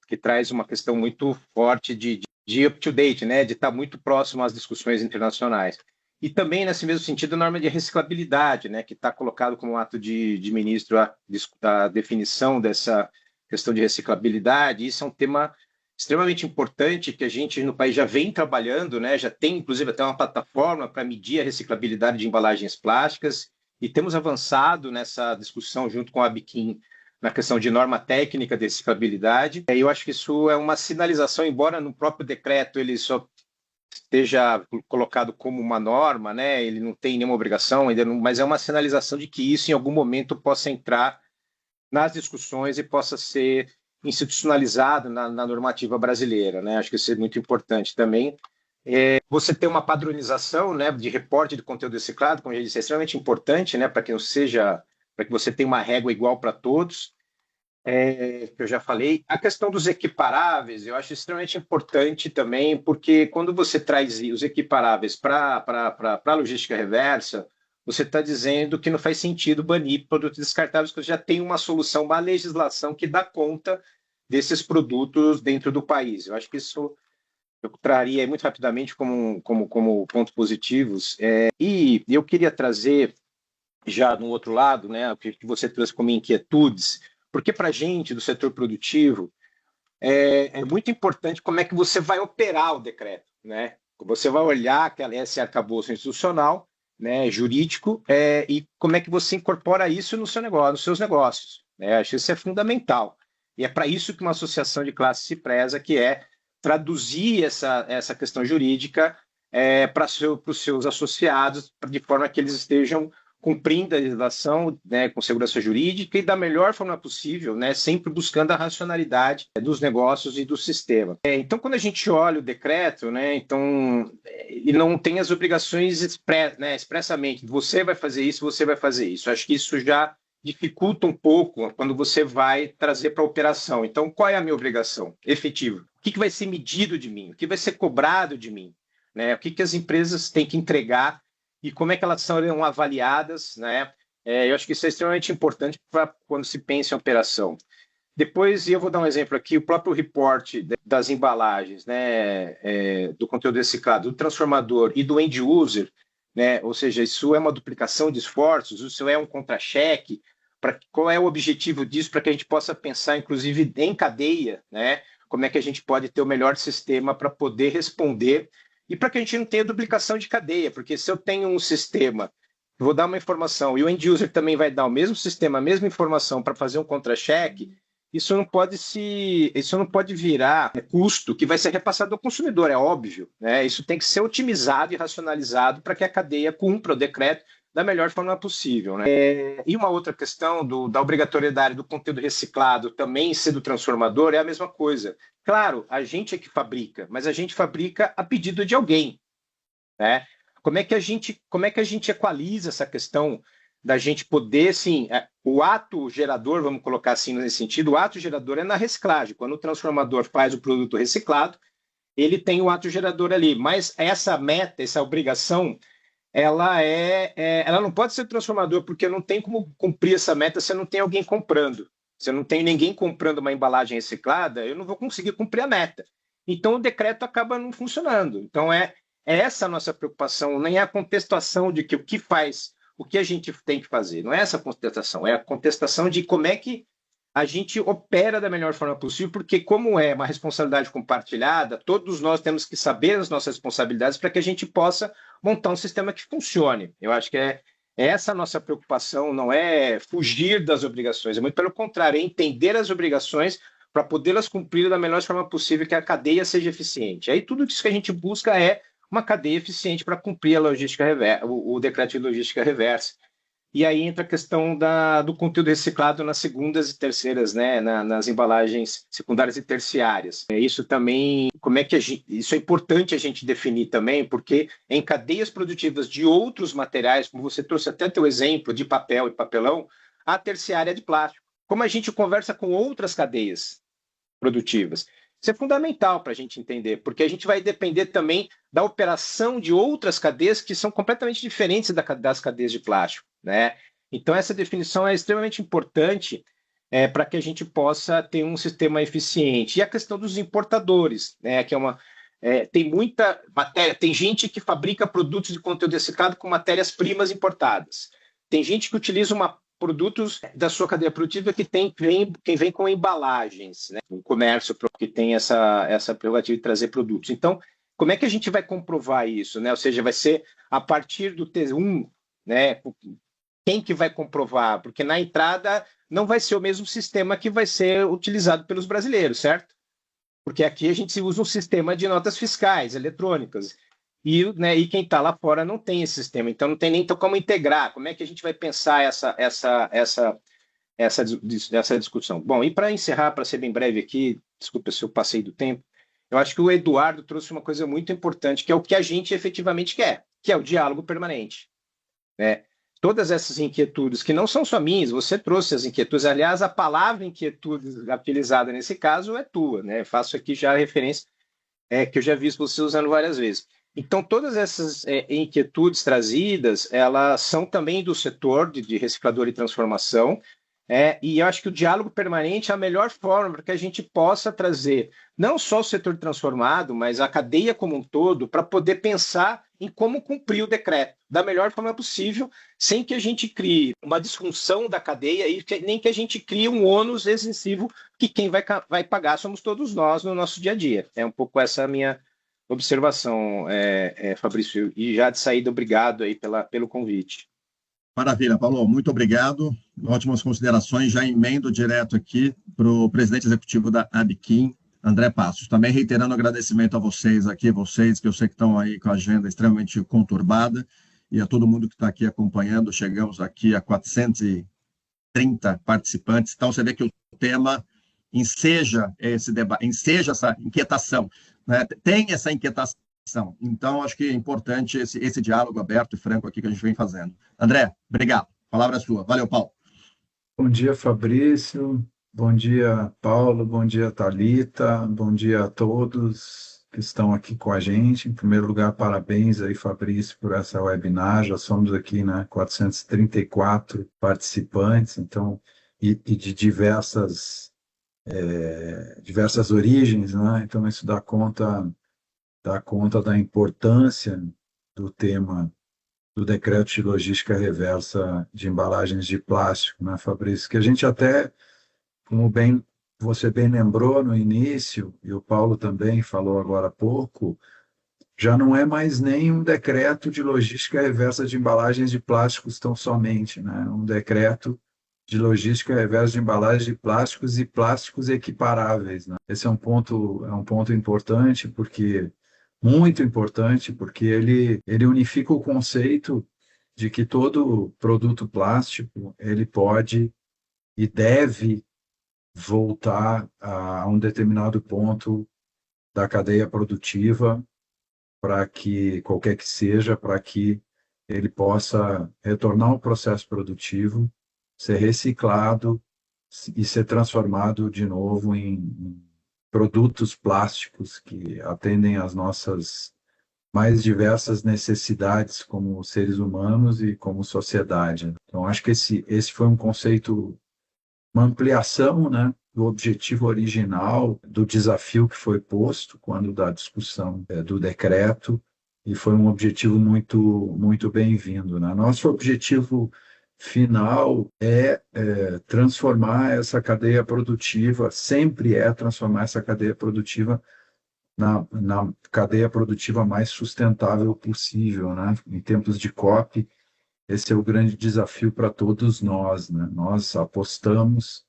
que traz uma questão muito forte de up-to-date, né? De estar muito próximo às discussões internacionais. E também, nesse mesmo sentido, a norma de reciclabilidade, né, que está colocado como ato de ministro a definição dessa questão de reciclabilidade. Isso é um tema extremamente importante que a gente no país já vem trabalhando, né, já tem inclusive até uma plataforma para medir a reciclabilidade de embalagens plásticas, e temos avançado nessa discussão junto com a Biquim na questão de norma técnica de reciclabilidade. Eu acho que isso é uma sinalização, embora no próprio decreto ele só esteja colocado como uma norma, né? Ele não tem nenhuma obrigação, mas é uma sinalização de que isso em algum momento possa entrar nas discussões e possa ser institucionalizado na normativa brasileira, né? Acho que isso é muito importante também. Você ter uma padronização, né, de reporte de conteúdo reciclado, como eu já disse, é extremamente importante, né, para que você tenha uma régua igual para todos. Que eu já falei. A questão dos equiparáveis, eu acho extremamente importante também, porque quando você traz os equiparáveis para a logística reversa, você está dizendo que não faz sentido banir produtos descartáveis, porque já tem uma solução, uma legislação que dá conta desses produtos dentro do país. Eu acho que isso eu traria muito rapidamente como pontos positivos. E eu queria trazer, já no outro lado, né, o que você trouxe como inquietudes, porque para a gente do setor produtivo é muito importante como é que você vai operar o decreto, né? Você vai olhar esse arcabouço institucional, né, jurídico, e como é que você incorpora isso no seu negócio, nos seus negócios, né? Acho que isso é fundamental. E é para isso que uma associação de classe se preza, que é traduzir essa questão jurídica para os seus associados, de forma que eles estejam cumprindo a legislação, né, com segurança jurídica e da melhor forma possível, né, sempre buscando a racionalidade dos negócios e do sistema. Então, quando a gente olha o decreto, né, então, ele não tem as obrigações expressamente, você vai fazer isso, você vai fazer isso. Acho que isso já dificulta um pouco quando você vai trazer para a operação. Então, qual é a minha obrigação efetiva? O que vai ser medido de mim? O que vai ser cobrado de mim? Né? O que as empresas têm que entregar e como é que elas serão avaliadas, né? Eu acho que isso é extremamente importante para quando se pensa em operação. Depois, eu vou dar um exemplo aqui, o próprio report das embalagens, né, do conteúdo reciclado, do transformador e do end user, né? Ou seja, isso é uma duplicação de esforços, isso é um contra-cheque, qual é o objetivo disso para que a gente possa pensar, inclusive, em cadeia, né? Como é que a gente pode ter o melhor sistema para poder responder e para que a gente não tenha duplicação de cadeia, porque se eu tenho um sistema, vou dar uma informação e o end user também vai dar o mesmo sistema, a mesma informação para fazer um contra-cheque, isso não pode virar custo que vai ser repassado ao consumidor, é óbvio, né? Isso tem que ser otimizado e racionalizado para que a cadeia cumpra o decreto da melhor forma possível, né? E uma outra questão da obrigatoriedade do conteúdo reciclado também ser do transformador é a mesma coisa. Claro, a gente é que fabrica, mas a gente fabrica a pedido de alguém, né? Como é que a gente equaliza essa questão da gente poder, sim, o ato gerador, vamos colocar assim nesse sentido, o ato gerador é na reciclagem. Quando o transformador faz o produto reciclado, ele tem o ato gerador ali, mas essa meta, essa obrigação, ela não pode ser transformador, porque não tem como cumprir essa meta se não tem alguém comprando. Se eu não tenho ninguém comprando uma embalagem reciclada, eu não vou conseguir cumprir a meta. Então, o decreto acaba não funcionando. Então, é essa a nossa preocupação, nem é a contestação de que o que a gente tem que fazer. Não é essa a contestação, é a contestação de como é que a gente opera da melhor forma possível, porque como é uma responsabilidade compartilhada, todos nós temos que saber as nossas responsabilidades para que a gente possa montar um sistema que funcione. Eu acho que é essa a nossa preocupação, não é fugir das obrigações, é muito pelo contrário, é entender as obrigações para podê-las cumprir da melhor forma possível, que a cadeia seja eficiente. Aí tudo isso que a gente busca é uma cadeia eficiente para cumprir a logística reversa, o decreto de logística reversa. E aí entra a questão do conteúdo reciclado nas segundas e terceiras, né, nas embalagens secundárias e terciárias. Isso também, isso é importante a gente definir também, porque em cadeias produtivas de outros materiais, como você trouxe até teu exemplo de papel e papelão, a terciária é de plástico. Como a gente conversa com outras cadeias produtivas. Isso é fundamental para a gente entender, porque a gente vai depender também da operação de outras cadeias que são completamente diferentes das cadeias de plástico, né? Então, essa definição é extremamente importante para que a gente possa ter um sistema eficiente. E a questão dos importadores, né? Que tem muita matéria, tem gente que fabrica produtos de conteúdo reciclado com matérias-primas importadas. Tem gente que utiliza produtos da sua cadeia produtiva quem vem com embalagens, né? Um comércio que tem essa prerrogativa de trazer produtos. Então, como é que a gente vai comprovar isso, né? Ou seja, vai ser a partir do T1, né? Quem que vai comprovar? Porque na entrada não vai ser o mesmo sistema que vai ser utilizado pelos brasileiros, certo? Porque aqui a gente usa um sistema de notas fiscais eletrônicas. E quem está lá fora não tem esse sistema, então não tem nem como integrar. Como é que a gente vai pensar essa discussão? Bom, e para encerrar, para ser bem breve aqui, desculpa se eu passei do tempo, eu acho que o Eduardo trouxe uma coisa muito importante, que é o que a gente efetivamente quer, que é o diálogo permanente, né? Todas essas inquietudes, que não são só minhas, você trouxe as inquietudes, aliás, a palavra inquietude utilizada nesse caso é tua, né? Eu faço aqui já a referência que eu já vi você usando várias vezes. Então, todas essas inquietudes trazidas, elas são também do setor de reciclador e transformação, e eu acho que o diálogo permanente é a melhor forma para que a gente possa trazer não só o setor transformado, mas a cadeia como um todo, para poder pensar em como cumprir o decreto da melhor forma possível, sem que a gente crie uma disfunção da cadeia e nem que a gente crie um ônus excessivo que quem vai pagar somos todos nós no nosso dia a dia. É um pouco essa a minha observação, Fabrício. E já de saída, obrigado aí pelo convite. Maravilha, Paulo, muito obrigado. Ótimas considerações. Já emendo direto aqui para o presidente executivo da Abiquim, André Passos. Também reiterando agradecimento a vocês aqui, vocês que eu sei que estão aí com a agenda extremamente conturbada, e a todo mundo que está aqui acompanhando. Chegamos aqui a 430 participantes. Então, você vê que o tema enseja esse debate, enseja essa inquietação, né? Tem essa inquietação. Então, acho que é importante esse diálogo aberto e franco aqui que a gente vem fazendo. André, obrigado. A palavra é sua. Valeu, Paulo. Bom dia, Fabrício. Bom dia, Paulo. Bom dia, Thalita. Bom dia a todos que estão aqui com a gente. Em primeiro lugar, parabéns aí, Fabrício, por essa webinar. Já somos aqui, né, 434 participantes, então, e de diversas origens, né? Então, isso dá conta da importância do tema do decreto de logística reversa de embalagens de plástico, né, Fabrício? Que a gente até, como você bem lembrou no início, e o Paulo também falou agora há pouco, já não é mais nem um decreto de logística reversa de embalagens de plásticos tão somente, né? Um decreto de logística reversa de embalagens de plásticos e plásticos equiparáveis, né? Esse é um ponto importante, muito importante, porque ele unifica o conceito de que todo produto plástico ele pode e deve voltar a um determinado ponto da cadeia produtiva, para que, qualquer que seja, para que ele possa retornar ao processo produtivo, ser reciclado e ser transformado de novo em produtos plásticos que atendem às nossas mais diversas necessidades como seres humanos e como sociedade. Então, acho que esse foi um conceito, uma ampliação, né, do objetivo original, do desafio que foi posto quando da discussão do decreto, e foi um objetivo muito, muito bem-vindo, né? Nosso objetivo final é transformar essa cadeia produtiva, sempre é transformar essa cadeia produtiva na cadeia produtiva mais sustentável possível, né? Em tempos de COP, esse é o grande desafio para todos nós, né? Nós apostamos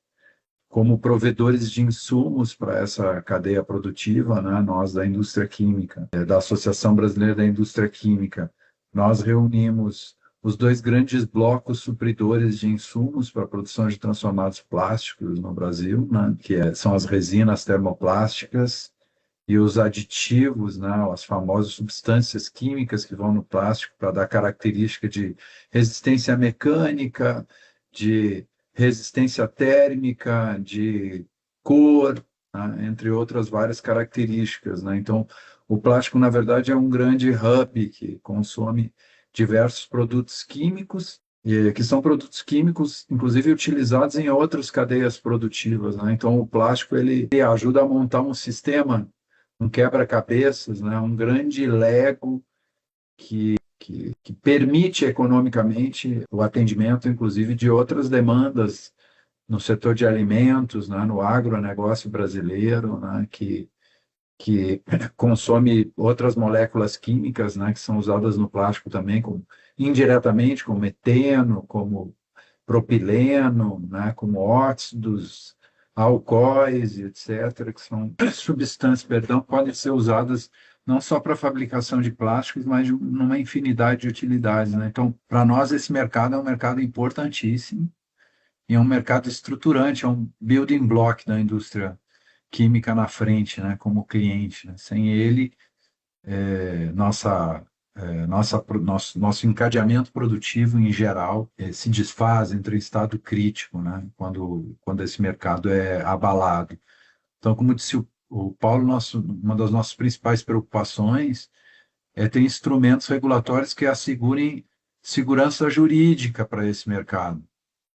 como provedores de insumos para essa cadeia produtiva, né? Nós da indústria química, da Associação Brasileira da Indústria Química, nós reunimos os dois grandes blocos supridores de insumos para a produção de transformados plásticos no Brasil, né? Que são as resinas termoplásticas e os aditivos, né, as famosas substâncias químicas que vão no plástico para dar característica de resistência mecânica, de resistência térmica, de cor, né, entre outras várias características, né? Então, o plástico, na verdade, é um grande hub que consome diversos produtos químicos, que são produtos químicos, inclusive utilizados em outras cadeias produtivas, né? Então, o plástico ele ajuda a montar um sistema, um quebra-cabeças, né? Um grande Lego que permite economicamente o atendimento, inclusive, de outras demandas no setor de alimentos, né? No agronegócio brasileiro, né? Que consome outras moléculas químicas, né? Que são usadas no plástico também, indiretamente, como eteno, como propileno, né? Como óxidos, alcoóis, etc., que são substâncias, podem ser usadas não só para a fabricação de plásticos, mas numa infinidade de utilidades, né? Então, para nós, esse mercado é um mercado importantíssimo e é um mercado estruturante, é um building block da indústria química na frente, né? Como cliente, né? Sem ele, nosso encadeamento produtivo em geral se desfaz, entra em estado crítico, né? Quando esse mercado é abalado. Então, como disse o Paulo, uma das nossas principais preocupações é ter instrumentos regulatórios que assegurem segurança jurídica para esse mercado,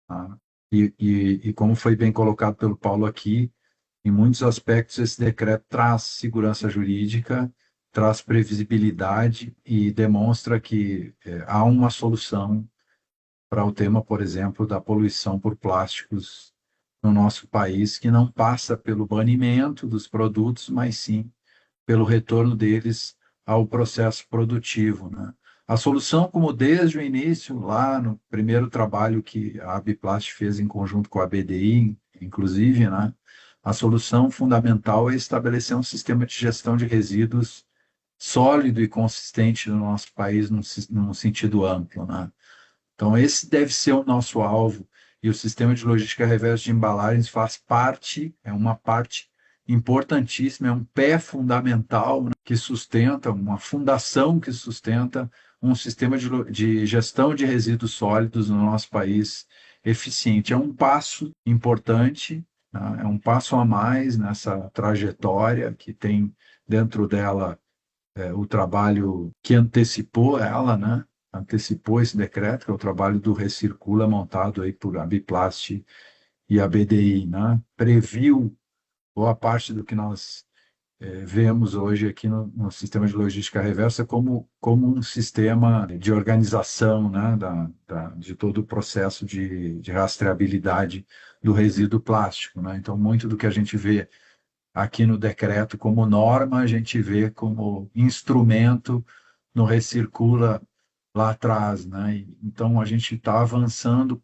tá? E como foi bem colocado pelo Paulo aqui, em muitos aspectos esse decreto traz segurança jurídica, traz previsibilidade e demonstra que há uma solução para o tema, por exemplo, da poluição por plásticos no nosso país, que não passa pelo banimento dos produtos, mas sim pelo retorno deles ao processo produtivo, né? A solução, como desde o início, lá no primeiro trabalho que a Abiplast fez em conjunto com a BDI, inclusive, né? A solução fundamental é estabelecer um sistema de gestão de resíduos sólido e consistente no nosso país num sentido amplo, né? Então, esse deve ser o nosso alvo, e o sistema de logística reversa de embalagens faz parte, é uma parte importantíssima, é um pé fundamental, né, que sustenta, uma fundação que sustenta um sistema de gestão de resíduos sólidos no nosso país eficiente. É um passo importante, né, é um passo a mais nessa trajetória que tem dentro dela o trabalho que antecipou ela, né? Antecipou esse decreto, que é o trabalho do Recircula, montado aí por a Biplast e a BDI, né? Previu boa parte do que nós vemos hoje aqui no sistema de logística reversa como um sistema de organização, né? De todo o processo de rastreabilidade do resíduo plástico, né? Então, muito do que a gente vê aqui no decreto como norma, a gente vê como instrumento no Recircula lá atrás, né? Então, a gente está avançando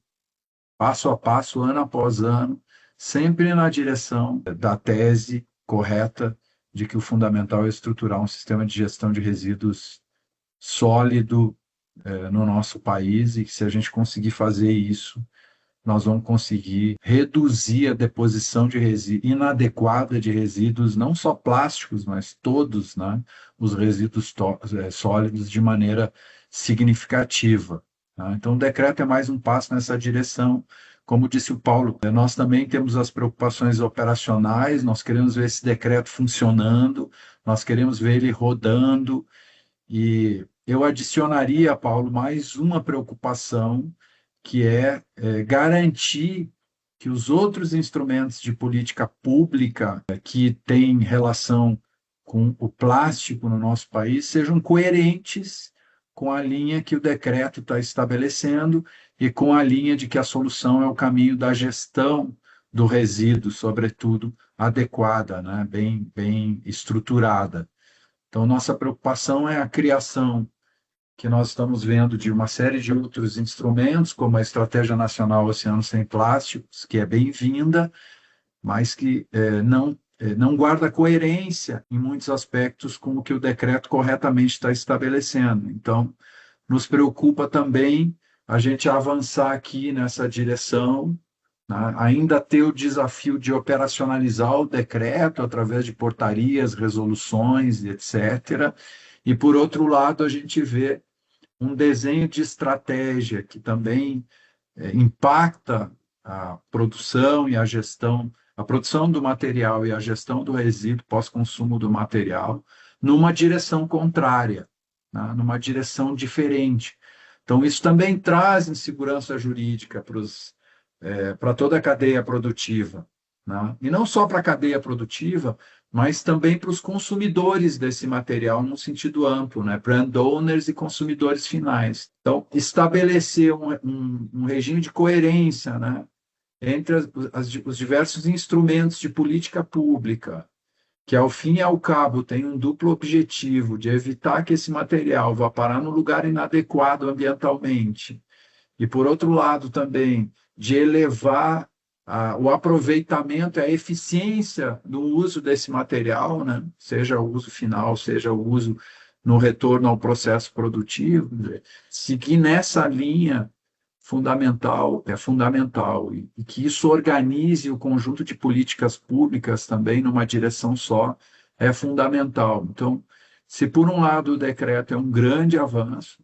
passo a passo, ano após ano, sempre na direção da tese correta de que o fundamental é estruturar um sistema de gestão de resíduos sólido no nosso país, e que se a gente conseguir fazer isso, nós vamos conseguir reduzir a deposição de inadequada de resíduos, não só plásticos, mas todos, né, os resíduos sólidos de maneira significativa. Tá? Então, o decreto é mais um passo nessa direção. Como disse o Paulo, nós também temos as preocupações operacionais, nós queremos ver esse decreto funcionando, nós queremos ver ele rodando, e eu adicionaria, Paulo, mais uma preocupação, que é garantir que os outros instrumentos de política pública que têm relação com o plástico no nosso país sejam coerentes com a linha que o decreto está estabelecendo e com a linha de que a solução é o caminho da gestão do resíduo, sobretudo adequada, né? Bem estruturada. Então, nossa preocupação é a criação que nós estamos vendo de uma série de outros instrumentos, como a Estratégia Nacional Oceano Sem Plásticos, que é bem-vinda, mas que não guarda coerência em muitos aspectos com o que o decreto corretamente está estabelecendo. Então, nos preocupa também a gente avançar aqui nessa direção, né? Ainda ter o desafio de operacionalizar o decreto através de portarias, resoluções, etc. E, por outro lado, a gente vê um desenho de estratégia que também impacta a produção e a gestão, a produção do material e a gestão do resíduo pós-consumo do material, numa direção contrária, né? Numa direção diferente. Então, isso também traz insegurança jurídica para toda a cadeia produtiva, né? E não só para a cadeia produtiva, mas também para os consumidores desse material, num sentido amplo, né? Brand owners e consumidores finais. Então, estabelecer um regime de coerência, né, entre os diversos instrumentos de política pública, que, ao fim e ao cabo, tem um duplo objetivo de evitar que esse material vá parar no lugar inadequado ambientalmente, e, por outro lado, também de elevar o aproveitamento e a eficiência no uso desse material, né? Seja o uso final, seja o uso no retorno ao processo produtivo. Seguir nessa linha é fundamental, e que isso organize o conjunto de políticas públicas também numa direção só é fundamental. Então, se por um lado o decreto é um grande avanço,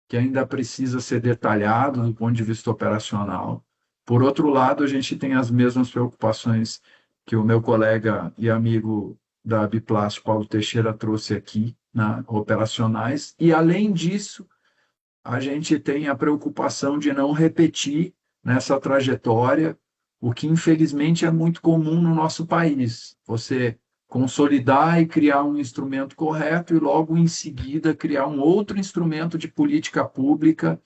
que ainda precisa ser detalhado do ponto de vista operacional. Por outro lado, a gente tem as mesmas preocupações que o meu colega e amigo da Biplast, Paulo Teixeira, trouxe aqui, né, operacionais, e, além disso, a gente tem a preocupação de não repetir nessa trajetória o que, infelizmente, é muito comum no nosso país. Você consolidar e criar um instrumento correto e, logo em seguida, criar um outro instrumento de política pública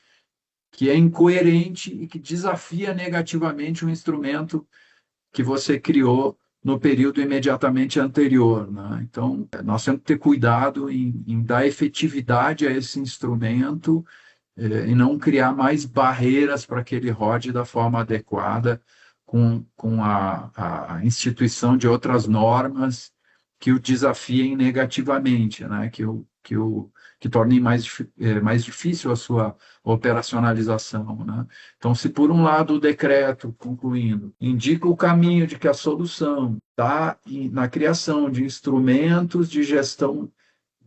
que é incoerente e que desafia negativamente o instrumento que você criou no período imediatamente anterior, né? Então, nós temos que ter cuidado em dar efetividade a esse instrumento e não criar mais barreiras para que ele rode da forma adequada, com a instituição de outras normas que o desafiem negativamente, né? Que tornem mais difícil a sua operacionalização, né? Então, se por um lado o decreto, concluindo, indica o caminho de que a solução está na criação de instrumentos de gestão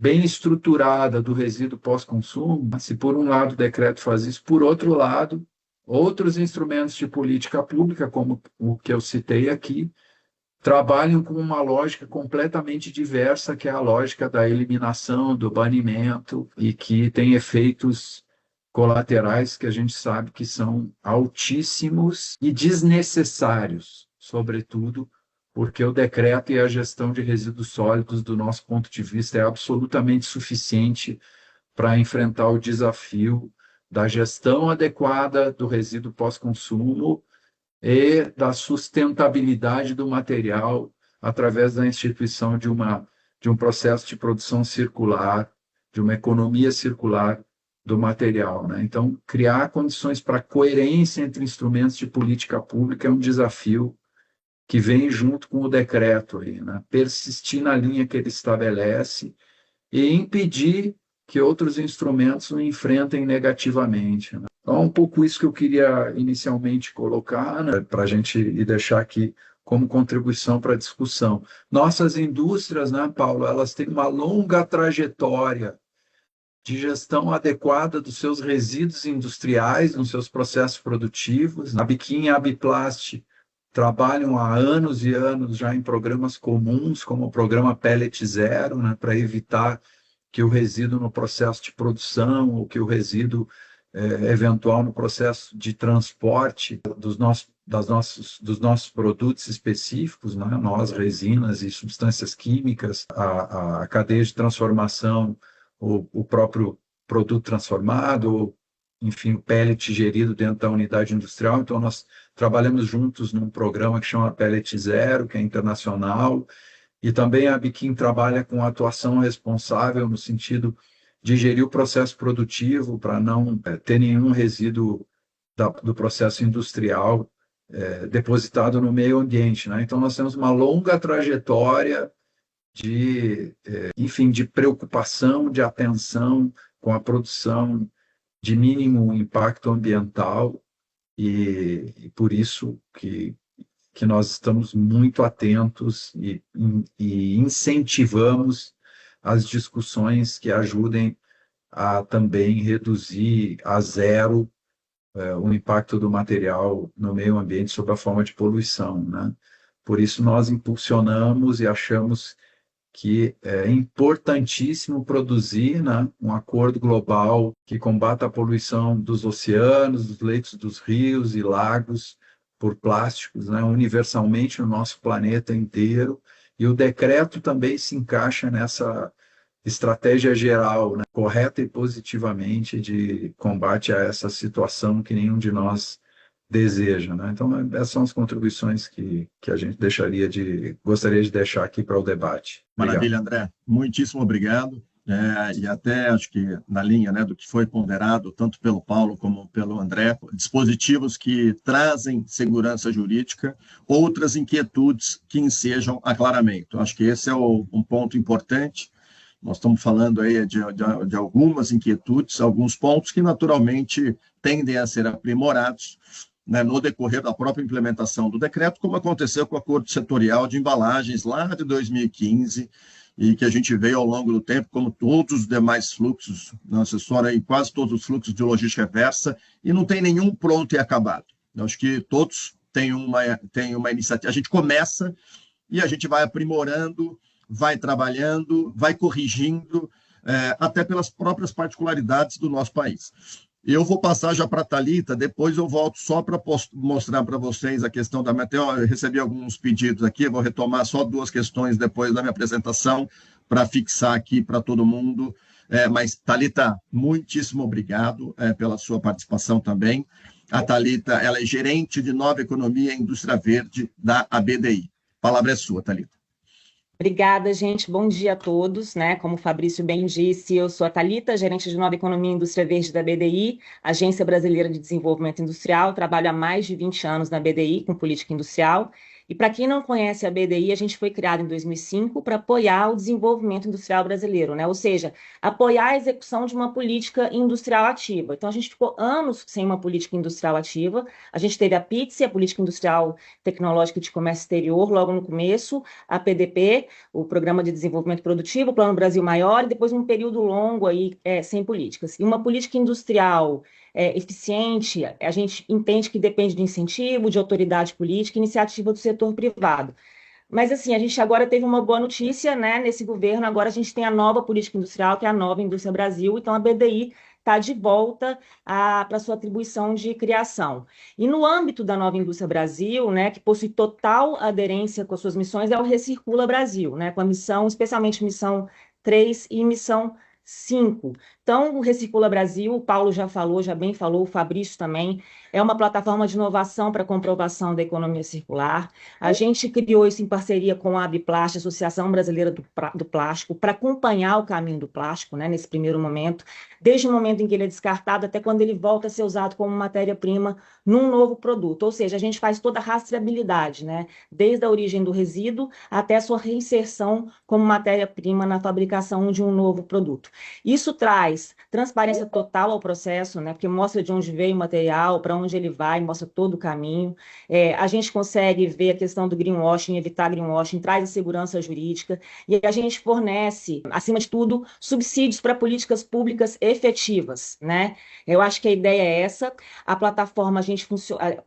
bem estruturada do resíduo pós-consumo, se por um lado o decreto faz isso, por outro lado, outros instrumentos de política pública, como o que eu citei aqui, trabalham com uma lógica completamente diversa, que é a lógica da eliminação, do banimento, e que tem efeitos colaterais que a gente sabe que são altíssimos e desnecessários, sobretudo porque o decreto e a gestão de resíduos sólidos, do nosso ponto de vista, é absolutamente suficiente para enfrentar o desafio da gestão adequada do resíduo pós-consumo e da sustentabilidade do material através da instituição de um processo de produção circular, de uma economia circular do material, né? Então, criar condições para coerência entre instrumentos de política pública é um desafio que vem junto com o decreto aí, né? Persistir na linha que ele estabelece e impedir que outros instrumentos o enfrentem negativamente, né? Então, é um pouco isso que eu queria inicialmente colocar, né, para a gente e deixar aqui como contribuição para a discussão. Nossas indústrias, né, Paulo, elas têm uma longa trajetória de gestão adequada dos seus resíduos industriais, nos seus processos produtivos. A Biquim e a Abiplast trabalham há anos e anos já em programas comuns, como o programa Pellet Zero, né, para evitar que o resíduo no processo de produção ou que o resíduo eventual no processo de transporte dos nossos produtos específicos, né, nós, resinas e substâncias químicas, a cadeia de transformação, o próprio produto transformado, ou, enfim, o pellet gerido dentro da unidade industrial. Então, nós trabalhamos juntos num programa que chama Pellet Zero, que é internacional, e também a Biquim trabalha com atuação responsável no sentido de gerir o processo produtivo para não ter nenhum resíduo do processo industrial depositado no meio ambiente, né? Então, nós temos uma longa trajetória enfim, de preocupação, de atenção com a produção de mínimo impacto ambiental e por isso que nós estamos muito atentos e incentivamos as discussões que ajudem a também reduzir a zero o impacto do material no meio ambiente sob a forma de poluição, né? Por isso nós impulsionamos e achamos que é importantíssimo produzir, né, um acordo global que combata a poluição dos oceanos, dos leitos dos rios e lagos por plásticos, né, universalmente no nosso planeta inteiro. E o decreto também se encaixa nessa estratégia geral, né, correta e positivamente de combate a essa situação que nenhum de nós deseja, né? Então, essas são as contribuições que a gente gostaria de deixar aqui para o debate. Maravilha, André. Muitíssimo obrigado. E até acho que na linha, né, do que foi ponderado, tanto pelo Paulo como pelo André, dispositivos que trazem segurança jurídica, outras inquietudes que ensejam aclaramento. Acho que esse é um ponto importante. Nós estamos falando aí de algumas inquietudes, alguns pontos que naturalmente tendem a ser aprimorados, né, no decorrer da própria implementação do decreto, como aconteceu com o Acordo Setorial de Embalagens lá de 2015, e que a gente veio ao longo do tempo, como todos os demais fluxos, nós assessora aí quase todos os fluxos de logística reversa, e não tem nenhum pronto e acabado. Eu acho que todos têm uma iniciativa. A gente começa e a gente vai aprimorando, vai trabalhando, vai corrigindo, até pelas próprias particularidades do nosso país. Eu vou passar já para a Thalita, depois eu volto só para mostrar para vocês a questão da eu recebi alguns pedidos aqui, eu vou retomar só duas questões depois da minha apresentação, para fixar aqui para todo mundo. Mas, Thalita, muitíssimo obrigado pela sua participação também. A Thalita, ela é gerente de Nova Economia e Indústria Verde da ABDI. A palavra é sua, Thalita. Obrigada, gente. Bom dia a todos, né? Como o Fabrício bem disse, eu sou a Thalita, gerente de Nova Economia e Indústria Verde da BDI, Agência Brasileira de Desenvolvimento Industrial. Trabalho há mais de 20 anos na BDI com política industrial E para quem não conhece a BDI, a gente foi criado em 2005 para apoiar o desenvolvimento industrial brasileiro, né? Ou seja, apoiar a execução de uma política industrial ativa. Então, a gente ficou anos sem uma política industrial ativa. A gente teve a PITSE, a Política Industrial Tecnológica de Comércio Exterior, logo no começo, a PDP, o Programa de Desenvolvimento Produtivo, o Plano Brasil Maior, e depois um período longo aí sem políticas. E uma política industrial eficiente, a gente entende que depende de incentivo, de autoridade política, iniciativa do setor privado. Mas, assim, a gente agora teve uma boa notícia, né, nesse governo, agora a gente tem a nova política industrial, que é a Nova Indústria Brasil, então a BDI está de volta para sua atribuição de criação. E no âmbito da Nova Indústria Brasil, né, que possui total aderência com as suas missões, é o Recircula Brasil, né, com a missão, especialmente missão 3 e missão 5. Então, o Recircula Brasil, o Paulo já falou, já bem falou, o Fabrício também, é uma plataforma de inovação para comprovação da economia circular. A gente criou isso em parceria com a Abiplast, Associação Brasileira do Plástico, para acompanhar o caminho do plástico, né, nesse primeiro momento, desde o momento em que ele é descartado até quando ele volta a ser usado como matéria-prima num novo produto. Ou seja, a gente faz toda a rastreabilidade, né, desde a origem do resíduo até a sua reinserção como matéria-prima na fabricação de um novo produto. Isso traz transparência total ao processo, né, porque mostra de onde veio o material, para onde ele vai, mostra todo o caminho. A gente consegue ver a questão do greenwashing, evitar greenwashing, traz a segurança jurídica, e a gente fornece, acima de tudo, subsídios para políticas públicas efetivas, né? Eu acho que a ideia é essa. A plataforma, a gente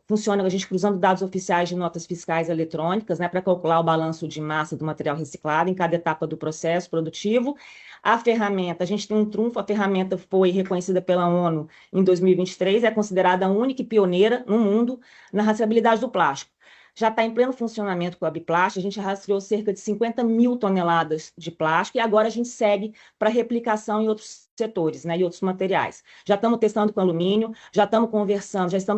funciona a gente cruzando dados oficiais de notas fiscais eletrônicas, né, para calcular o balanço de massa do material reciclado em cada etapa do processo produtivo. A ferramenta, a gente tem um trunfo, a ferramenta foi reconhecida pela ONU em 2023, é considerada a única e pioneira no mundo na rastreabilidade do plástico. Já está em pleno funcionamento com a Biplast, a gente rastreou cerca de 50 mil toneladas de plástico e agora a gente segue para replicação em outros setores, né, e outros materiais. Já estamos testando com alumínio, já estamos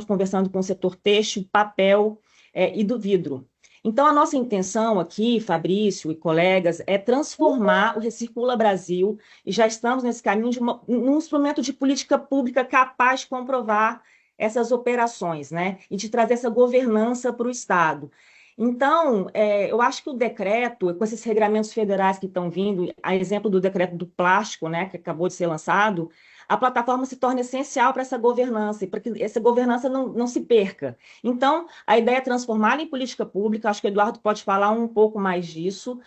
conversando com o setor têxtil, papel e do vidro. Então, a nossa intenção aqui, Fabrício e colegas, é transformar o Recircula Brasil, e já estamos nesse caminho de um instrumento de política pública capaz de comprovar essas operações, né? E de trazer essa governança para o Estado. Então, eu acho que o decreto, com esses regramentos federais que estão vindo, a exemplo do decreto do plástico, né, que acabou de ser lançado, a plataforma se torna essencial para essa governança, e para que essa governança não se perca. Então, a ideia é transformá-la em política pública, acho que o Eduardo pode falar um pouco mais disso.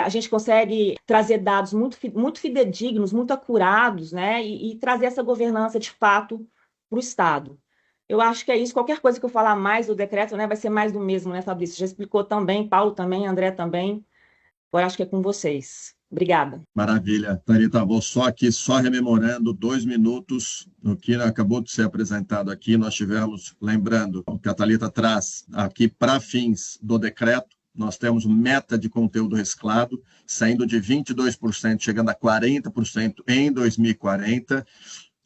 A gente consegue trazer dados muito fidedignos, muito acurados, né, e trazer essa governança, de fato, para o Estado. Eu acho que é isso. Qualquer coisa que eu falar mais do decreto, né, vai ser mais do mesmo, né, Fabrício? Já explicou também, Paulo também, André também. Agora acho que é com vocês. Obrigada. Maravilha. Thalita, vou só rememorando 2 minutos o que acabou de ser apresentado aqui. Nós tivemos, lembrando, o que a Thalita traz aqui para fins do decreto, nós temos meta de conteúdo reciclado, saindo de 22%, chegando a 40% em 2040.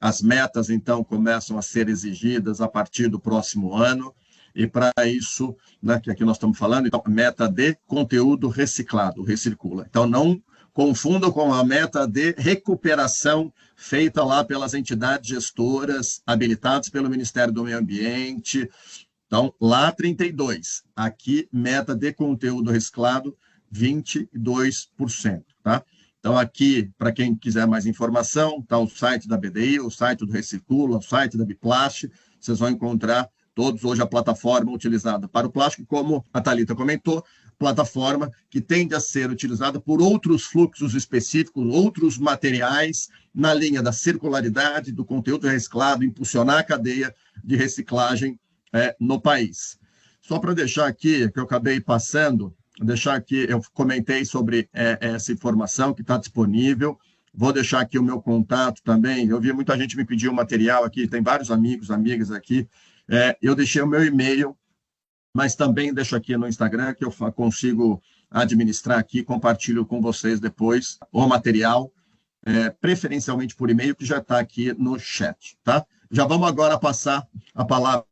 As metas, então, começam a ser exigidas a partir do próximo ano. E para isso, né, que aqui nós estamos falando, então, meta de conteúdo reciclado, recircula. Então, não confundam com a meta de recuperação feita lá pelas entidades gestoras habilitadas pelo Ministério do Meio Ambiente. Então, lá 32. Aqui, meta de conteúdo reciclado, 22%. Tá? Então, aqui, para quem quiser mais informação, está o site da BDI, o site do Recircula, o site da Biplast. Vocês vão encontrar todos hoje a plataforma utilizada para o plástico, como a Thalita comentou, plataforma que tende a ser utilizada por outros fluxos específicos, outros materiais, na linha da circularidade, do conteúdo reciclado, impulsionar a cadeia de reciclagem no país. Só para deixar aqui, que eu acabei passando, deixar aqui, eu comentei sobre essa informação que está disponível, vou deixar aqui o meu contato também, eu vi muita gente me pedir o material aqui, tem vários amigos, amigas aqui, eu deixei o meu e-mail, mas também deixo aqui no Instagram, que eu consigo administrar aqui, compartilho com vocês depois o material, preferencialmente por e-mail, que já está aqui no chat, tá? Já vamos agora passar a palavra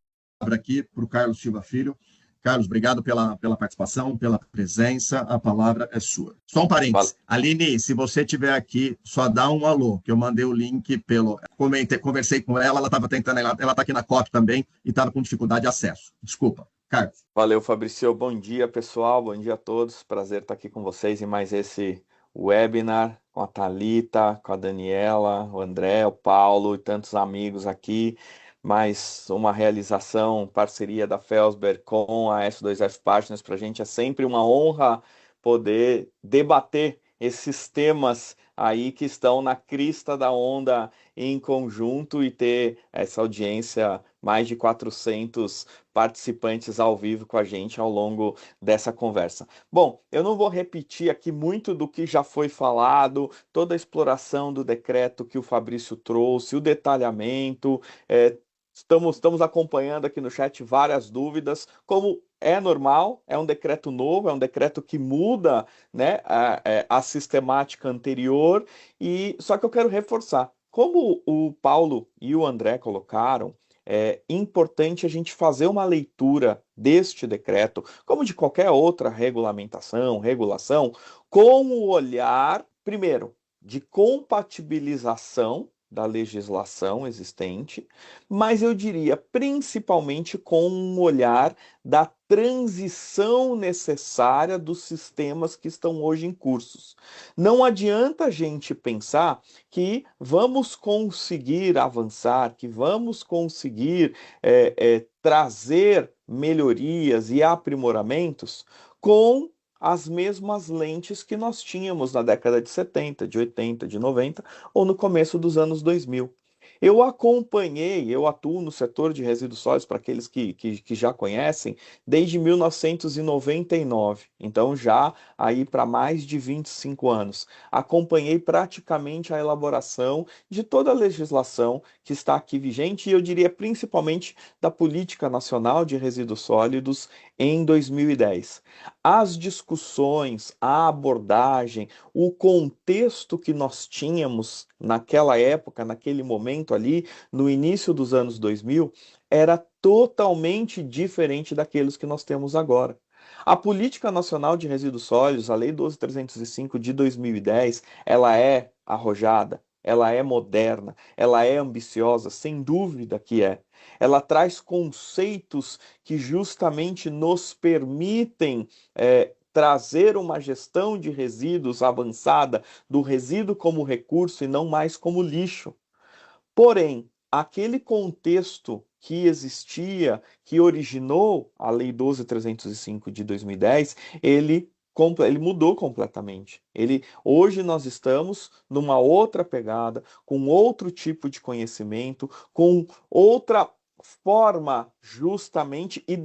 aqui para o Carlos Silva Filho. Carlos, obrigado pela participação, pela presença, a palavra é sua. Só um parênteses. Aline, se você estiver aqui, só dá um alô, que eu mandei o link conversei com ela estava tentando, ela está aqui na COP também, e estava com dificuldade de acesso. Desculpa. Caio. Valeu, Fabrício. Bom dia, pessoal. Bom dia a todos. Prazer estar aqui com vocês em mais esse webinar com a Thalita, com a Daniela, o André, o Paulo e tantos amigos aqui. Mais uma realização, parceria da Felsberg com a S2F Partners. Para a gente é sempre uma honra poder debater esses temas aí que estão na crista da onda em conjunto e ter essa audiência, mais de 400 participantes ao vivo com a gente ao longo dessa conversa. Bom, eu não vou repetir aqui muito do que já foi falado, toda a exploração do decreto que o Fabrício trouxe, o detalhamento, estamos acompanhando aqui no chat várias dúvidas, como é normal, é um decreto novo, é um decreto que muda, né, a sistemática anterior, e só que eu quero reforçar, como o Paulo e o André colocaram, é importante a gente fazer uma leitura deste decreto, como de qualquer outra regulamentação, regulação, com o olhar, primeiro, de compatibilização da legislação existente, mas eu diria principalmente com um olhar da transição necessária dos sistemas que estão hoje em cursos. Não adianta a gente pensar que vamos conseguir avançar, que vamos conseguir trazer melhorias e aprimoramentos com as mesmas lentes que nós tínhamos na década de 70, de 80, de 90 ou no começo dos anos 2000. Eu atuo no setor de resíduos sólidos, para aqueles que já conhecem, desde 1999, então já aí para mais de 25 anos. Acompanhei praticamente a elaboração de toda a legislação que está aqui vigente, e eu diria principalmente da Política Nacional de Resíduos Sólidos em 2010. As discussões, a abordagem, o contexto que nós tínhamos naquela época, naquele momento ali, no início dos anos 2000, era totalmente diferente daqueles que nós temos agora. A Política Nacional de Resíduos Sólidos, a Lei 12.305 de 2010, ela é arrojada, ela é moderna, ela é ambiciosa, sem dúvida que é. Ela traz conceitos que justamente nos permitem trazer uma gestão de resíduos avançada, do resíduo como recurso e não mais como lixo. Porém, aquele contexto que existia, que originou a Lei 12.305 de 2010, ele mudou completamente. Hoje nós estamos numa outra pegada, com outro tipo de conhecimento, com outra forma justamente e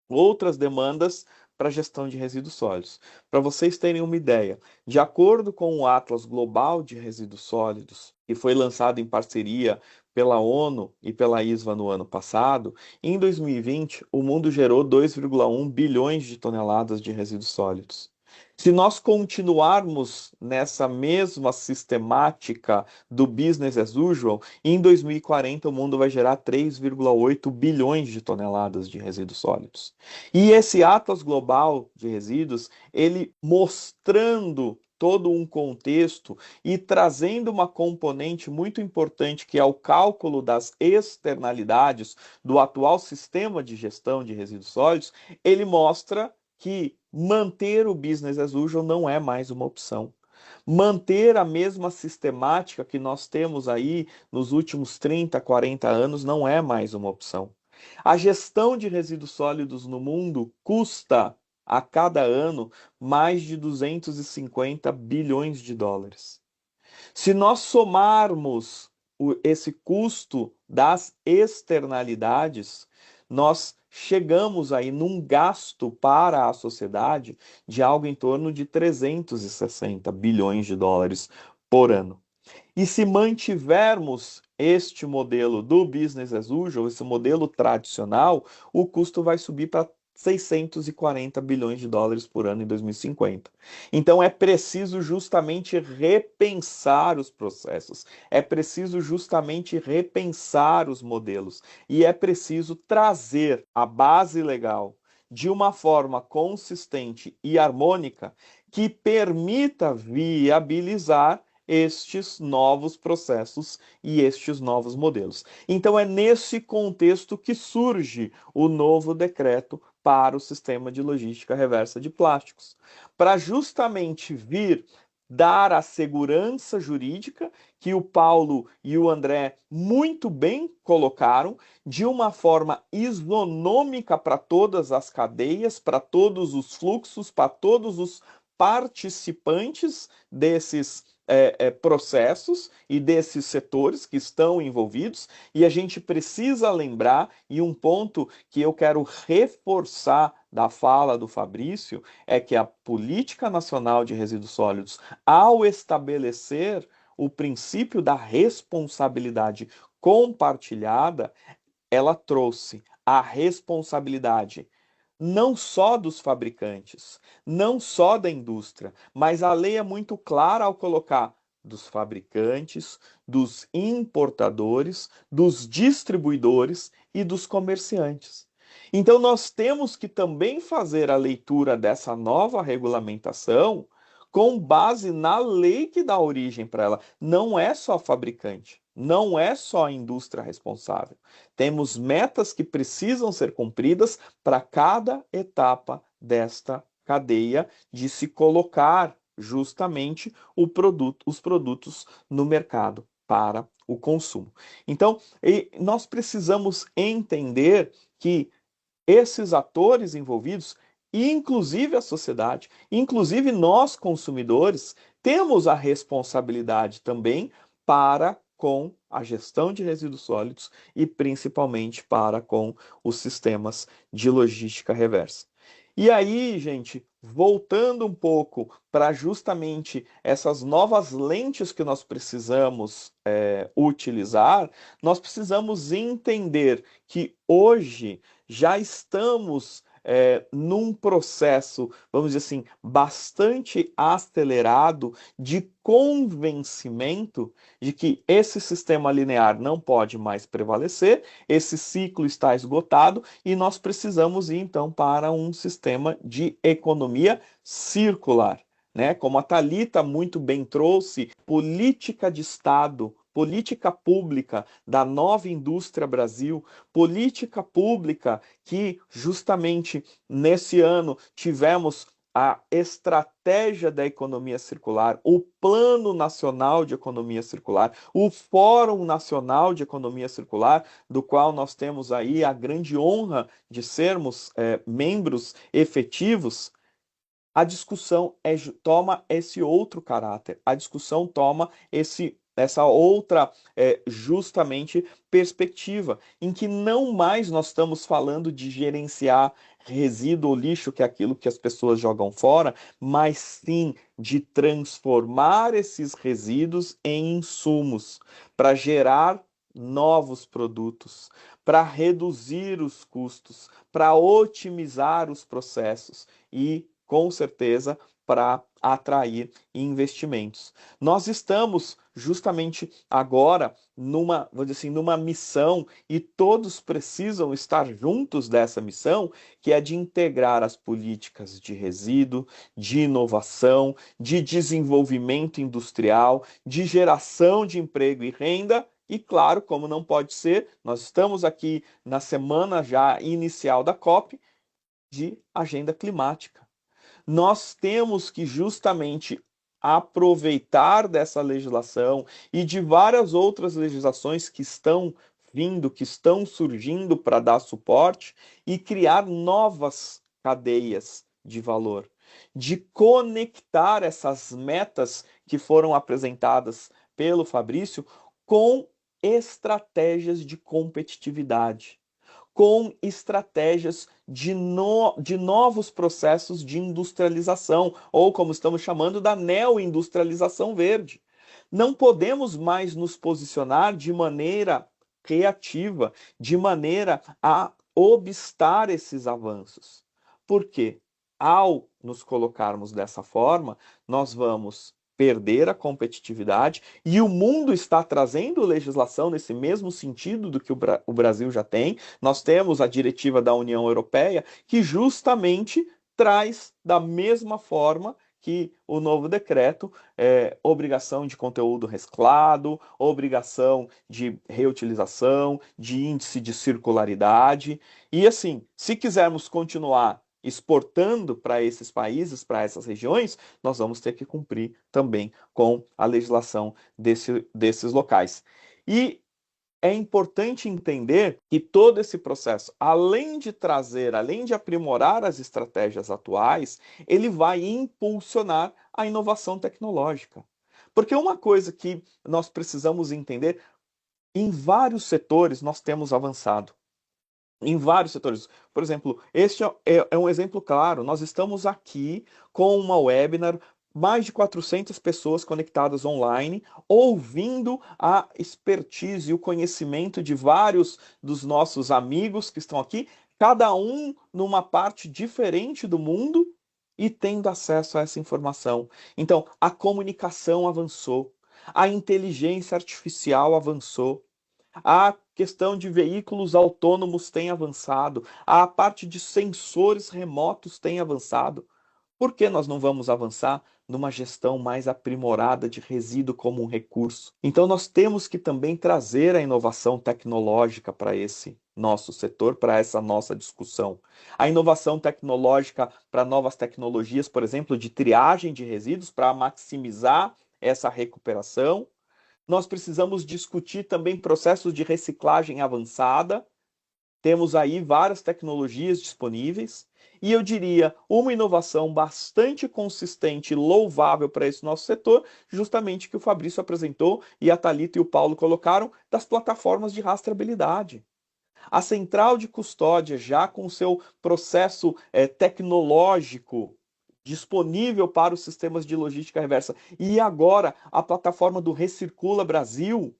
outras demandas para a gestão de resíduos sólidos. Para vocês terem uma ideia, de acordo com o Atlas Global de Resíduos Sólidos, que foi lançado em parceria pela ONU e pela ISVA no ano passado, em 2020 o mundo gerou 2,1 bilhões de toneladas de resíduos sólidos. Se nós continuarmos nessa mesma sistemática do business as usual, em 2040 o mundo vai gerar 3,8 bilhões de toneladas de resíduos sólidos. E esse Atlas Global de Resíduos, ele mostrando todo um contexto e trazendo uma componente muito importante, que é o cálculo das externalidades do atual sistema de gestão de resíduos sólidos, ele mostra que manter o business as usual não é mais uma opção. Manter a mesma sistemática que nós temos aí nos últimos 30, 40 anos não é mais uma opção. A gestão de resíduos sólidos no mundo custa, a cada ano, mais de 250 bilhões de dólares. Se nós somarmos esse custo das externalidades, nós chegamos aí num gasto para a sociedade de algo em torno de 360 bilhões de dólares por ano. E se mantivermos este modelo do business as usual, esse modelo tradicional, o custo vai subir para 640 bilhões de dólares por ano em 2050. Então é preciso justamente repensar os processos, é preciso justamente repensar os modelos e é preciso trazer a base legal de uma forma consistente e harmônica que permita viabilizar estes novos processos e estes novos modelos. Então, é nesse contexto que surge o novo decreto para o sistema de logística reversa de plásticos, para justamente vir dar a segurança jurídica que o Paulo e o André muito bem colocaram, de uma forma isonômica para todas as cadeias, para todos os fluxos, para todos os participantes desses processos e desses setores que estão envolvidos. E a gente precisa lembrar, e um ponto que eu quero reforçar da fala do Fabrício, é que a Política Nacional de Resíduos Sólidos, ao estabelecer o princípio da responsabilidade compartilhada, ela trouxe a responsabilidade não só dos fabricantes, não só da indústria, mas a lei é muito clara ao colocar dos fabricantes, dos importadores, dos distribuidores e dos comerciantes. Então, nós temos que também fazer a leitura dessa nova regulamentação com base na lei que dá origem para ela. Não é só fabricante, não é só a indústria responsável. Temos metas que precisam ser cumpridas para cada etapa desta cadeia de se colocar justamente os produtos no mercado para o consumo. Então, nós precisamos entender que esses atores envolvidos, inclusive a sociedade, inclusive nós consumidores, temos a responsabilidade também para com a gestão de resíduos sólidos e principalmente para com os sistemas de logística reversa. E aí, gente, voltando um pouco para justamente essas novas lentes que nós precisamos utilizar, nós precisamos entender que hoje já estamos num processo, vamos dizer assim, bastante acelerado de convencimento de que esse sistema linear não pode mais prevalecer, esse ciclo está esgotado e nós precisamos ir então para um sistema de economia circular, né? Como a Thalita muito bem trouxe, política de Estado, política pública da nova indústria Brasil, política pública que justamente nesse ano tivemos a estratégia da economia circular, o Plano Nacional de Economia Circular, o Fórum Nacional de Economia Circular, do qual nós temos aí a grande honra de sermos membros efetivos. A discussão toma esse outro caráter, a discussão toma essa outra, justamente, perspectiva, em que não mais nós estamos falando de gerenciar resíduo ou lixo, que é aquilo que as pessoas jogam fora, mas sim de transformar esses resíduos em insumos para gerar novos produtos, para reduzir os custos, para otimizar os processos e, com certeza, para atrair investimentos. Nós estamos justamente agora vamos dizer assim, numa missão, e todos precisam estar juntos dessa missão, que é de integrar as políticas de resíduo, de inovação, de desenvolvimento industrial, de geração de emprego e renda. E claro, como não pode ser, nós estamos aqui na semana já inicial da COP, de agenda climática. Nós temos que justamente aproveitar dessa legislação e de várias outras legislações que estão vindo, que estão surgindo para dar suporte e criar novas cadeias de valor, de conectar essas metas que foram apresentadas pelo Fabrício com estratégias de competitividade, com estratégias de novos processos de industrialização, ou como estamos chamando, da neoindustrialização verde. Não podemos mais nos posicionar de maneira reativa, de maneira a obstar esses avanços. Por quê? Ao nos colocarmos dessa forma, nós vamos perder a competitividade, e o mundo está trazendo legislação nesse mesmo sentido do que o Brasil já tem. Nós temos a diretiva da União Europeia que justamente traz da mesma forma que o novo decreto é obrigação de conteúdo reciclado, obrigação de reutilização, de índice de circularidade. E assim, se quisermos continuar exportando para esses países, para essas regiões, nós vamos ter que cumprir também com a legislação desses locais. E é importante entender que todo esse processo, além de aprimorar as estratégias atuais, ele vai impulsionar a inovação tecnológica. Porque uma coisa que nós precisamos entender, em vários setores nós temos avançado. Em vários setores. Por exemplo, este é um exemplo claro. Nós estamos aqui com uma webinar, mais de 400 pessoas conectadas online, ouvindo a expertise e o conhecimento de vários dos nossos amigos que estão aqui, cada um numa parte diferente do mundo e tendo acesso a essa informação. Então, a comunicação avançou, a inteligência artificial avançou, a questão de veículos autônomos tem avançado, a parte de sensores remotos tem avançado. Por que nós não vamos avançar numa gestão mais aprimorada de resíduo como um recurso? Então nós temos que também trazer a inovação tecnológica para esse nosso setor, para essa nossa discussão. A inovação tecnológica para novas tecnologias, por exemplo, de triagem de resíduos, para maximizar essa recuperação. Nós precisamos discutir também processos de reciclagem avançada. Temos aí várias tecnologias disponíveis. E eu diria, uma inovação bastante consistente e louvável para esse nosso setor, justamente que o Fabrício apresentou e a Thalita e o Paulo colocaram, das plataformas de rastreabilidade. A central de custódia, já com seu processo tecnológico disponível para os sistemas de logística reversa, e agora a plataforma do Recircula Brasil,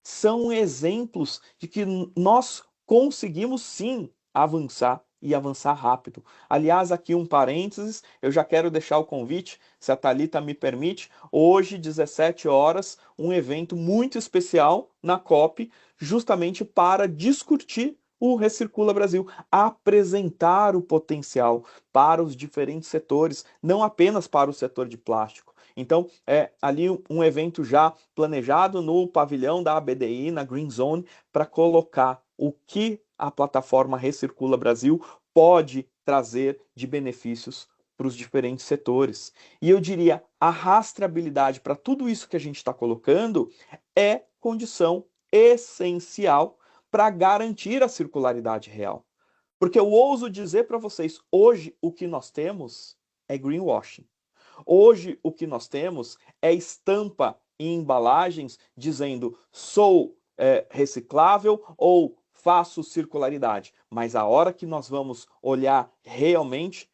são exemplos de que nós conseguimos sim avançar e avançar rápido. Aliás, aqui um parênteses, eu já quero deixar o convite, se a Thalita me permite, hoje, 17 horas, um evento muito especial na COP, justamente para discutir o Recircula Brasil, apresentar o potencial para os diferentes setores, não apenas para o setor de plástico. Então, é ali um evento já planejado no pavilhão da ABDI, na Green Zone, para colocar o que a plataforma Recircula Brasil pode trazer de benefícios para os diferentes setores. E eu diria, a rastreabilidade para tudo isso que a gente está colocando é condição essencial para garantir a circularidade real. Porque eu ouso dizer para vocês, hoje o que nós temos é greenwashing. Hoje o que nós temos é estampa em embalagens dizendo sou reciclável ou faço circularidade. Mas a hora que nós vamos olhar realmente,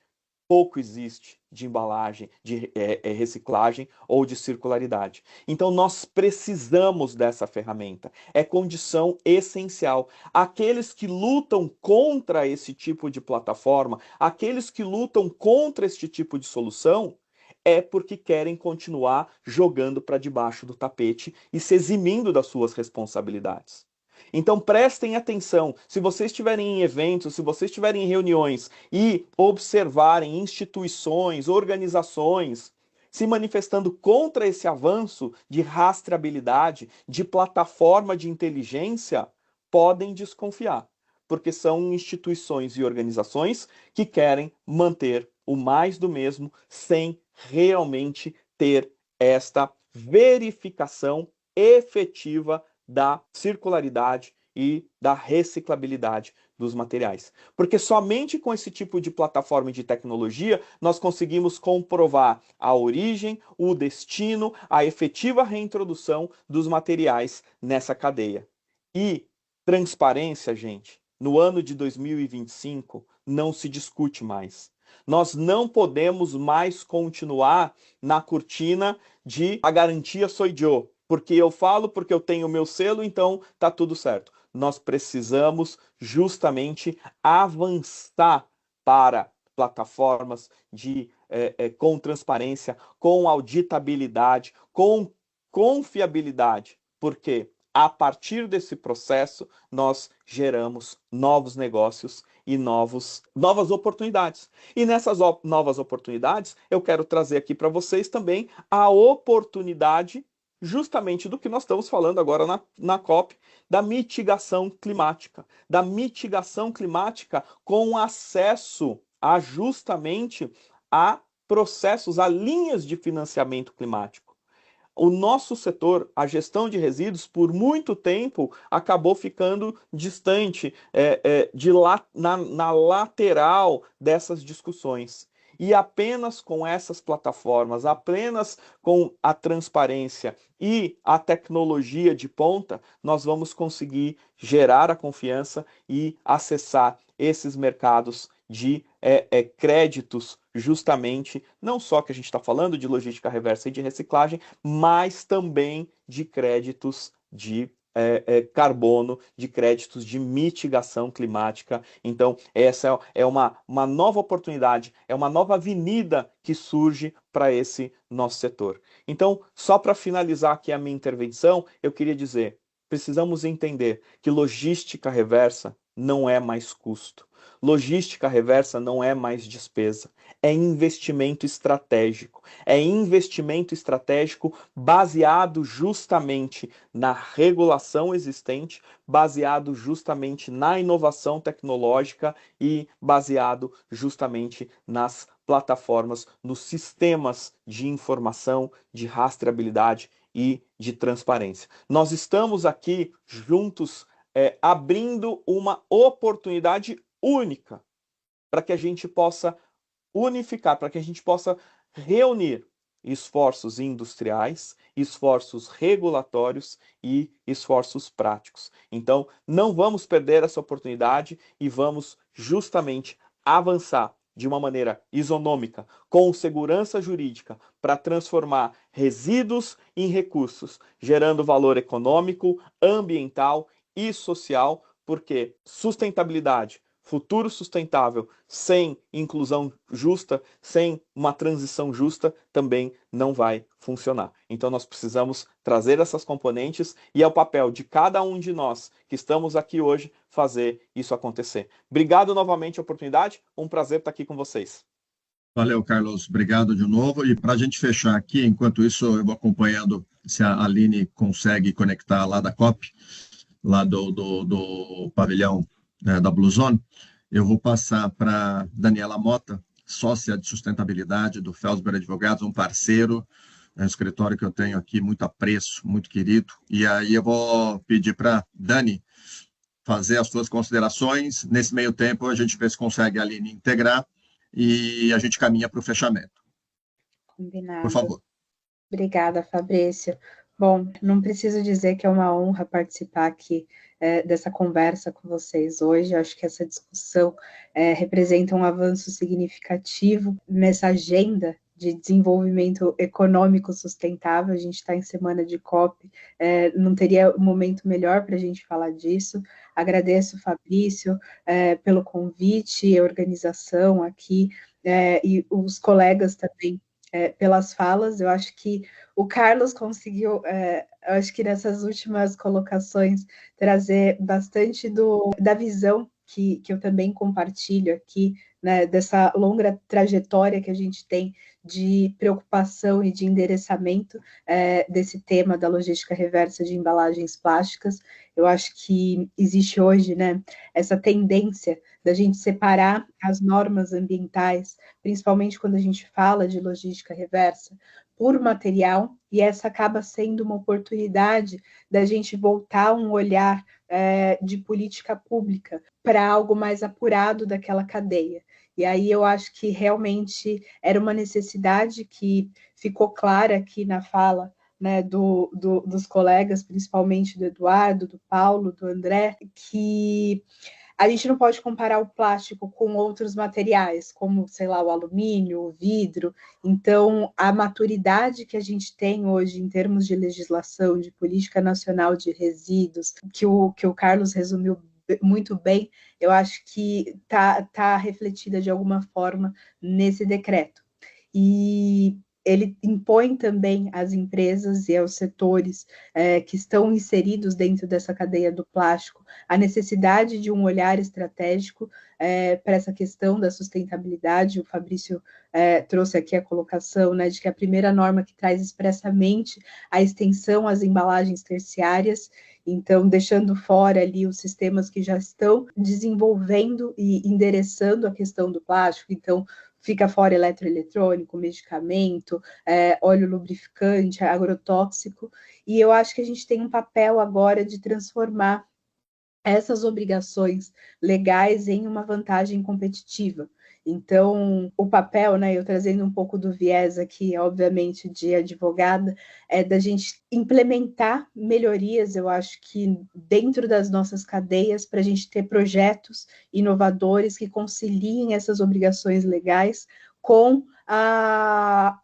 pouco existe de embalagem, de reciclagem ou de circularidade. Então nós precisamos dessa ferramenta. É condição essencial. Aqueles que lutam contra esse tipo de plataforma, aqueles que lutam contra este tipo de solução, é porque querem continuar jogando para debaixo do tapete e se eximindo das suas responsabilidades. Então prestem atenção, se vocês estiverem em eventos, se vocês estiverem em reuniões e observarem instituições, organizações se manifestando contra esse avanço de rastreabilidade, de plataforma de inteligência, podem desconfiar, porque são instituições e organizações que querem manter o mais do mesmo sem realmente ter esta verificação efetiva da circularidade e da reciclabilidade dos materiais. Porque somente com esse tipo de plataforma de tecnologia nós conseguimos comprovar a origem, o destino, a efetiva reintrodução dos materiais nessa cadeia. E transparência, gente, no ano de 2025 não se discute mais. Nós não podemos mais continuar na cortina de a garantia sou eu. Porque eu falo, porque eu tenho o meu selo, então tá tudo certo. Nós precisamos justamente avançar para plataformas com transparência, com auditabilidade, com confiabilidade, porque a partir desse processo nós geramos novos negócios e novas oportunidades. E nessas novas oportunidades, eu quero trazer aqui para vocês também a oportunidade justamente do que nós estamos falando agora na COP, da mitigação climática. Da mitigação climática com acesso a justamente a processos, a linhas de financiamento climático. O nosso setor, a gestão de resíduos, por muito tempo, acabou ficando distante, na lateral dessas discussões. E apenas com essas plataformas, apenas com a transparência e a tecnologia de ponta, nós vamos conseguir gerar a confiança e acessar esses mercados de créditos, justamente, não só que a gente está falando de logística reversa e de reciclagem, mas também de créditos de carbono, de créditos de mitigação climática. Então, essa é uma nova oportunidade, é uma nova avenida que surge para esse nosso setor. Então, só para finalizar aqui a minha intervenção, eu queria dizer, precisamos entender que logística reversa não é mais custo. Logística reversa não é mais despesa, é investimento estratégico. É investimento estratégico baseado justamente na regulação existente, baseado justamente na inovação tecnológica e baseado justamente nas plataformas, nos sistemas de informação, de rastreabilidade e de transparência. Nós estamos aqui juntos abrindo uma oportunidade única para que a gente possa unificar, para que a gente possa reunir esforços industriais, esforços regulatórios e esforços práticos. Então, não vamos perder essa oportunidade e vamos justamente avançar de uma maneira isonômica, com segurança jurídica, para transformar resíduos em recursos, gerando valor econômico, ambiental e social, porque sustentabilidade, futuro sustentável, sem inclusão justa, sem uma transição justa, também não vai funcionar. Então nós precisamos trazer essas componentes e é o papel de cada um de nós que estamos aqui hoje fazer isso acontecer. Obrigado novamente a oportunidade, um prazer estar aqui com vocês. Valeu, Carlos. Obrigado de novo. E para a gente fechar aqui, enquanto isso eu vou acompanhando se a Aline consegue conectar lá da COP, lá do pavilhão da Blue Zone, eu vou passar para Daniela Mota, sócia de sustentabilidade do Felsberg Advogados, um parceiro, um escritório que eu tenho aqui, muito apreço, muito querido. E aí eu vou pedir para Dani fazer as suas considerações. Nesse meio tempo, a gente vê se consegue a Aline integrar e a gente caminha para o fechamento. Combinado. Por favor. Obrigada, Fabrício. Bom, não preciso dizer que é uma honra participar aqui dessa conversa com vocês hoje. Eu acho que essa discussão representa um avanço significativo nessa agenda de desenvolvimento econômico sustentável. A gente está em semana de COP, não teria um momento melhor para a gente falar disso. Agradeço, Fabrício, pelo convite, a organização aqui, e os colegas também pelas falas. Eu acho que o Carlos conseguiu, eu acho que nessas últimas colocações, trazer bastante da visão que eu também compartilho aqui, né, dessa longa trajetória que a gente tem de preocupação e de endereçamento desse tema da logística reversa de embalagens plásticas. Eu acho que existe hoje, né, essa tendência da gente separar as normas ambientais, principalmente quando a gente fala de logística reversa, por material, e essa acaba sendo uma oportunidade da gente voltar um olhar de política pública para algo mais apurado daquela cadeia. E aí eu acho que realmente era uma necessidade que ficou clara aqui na fala, né, dos colegas, principalmente do Eduardo, do Paulo, do André, que a gente não pode comparar o plástico com outros materiais, como, sei lá, o alumínio, o vidro. Então, a maturidade que a gente tem hoje em termos de legislação, de política nacional de resíduos, que o Carlos resumiu muito bem, eu acho que está refletida de alguma forma nesse decreto. E ele impõe também às empresas e aos setores que estão inseridos dentro dessa cadeia do plástico a necessidade de um olhar estratégico para essa questão da sustentabilidade. O Fabrício trouxe aqui a colocação, né, de que a primeira norma que traz expressamente a extensão às embalagens terciárias, então deixando fora ali os sistemas que já estão desenvolvendo e endereçando a questão do plástico. Então fica fora eletroeletrônico, medicamento, óleo lubrificante, agrotóxico, e eu acho que a gente tem um papel agora de transformar essas obrigações legais em uma vantagem competitiva. Então, o papel, né, eu trazendo um pouco do viés aqui, obviamente, de advogada, é da gente implementar melhorias, eu acho que dentro das nossas cadeias, para a gente ter projetos inovadores que conciliem essas obrigações legais com a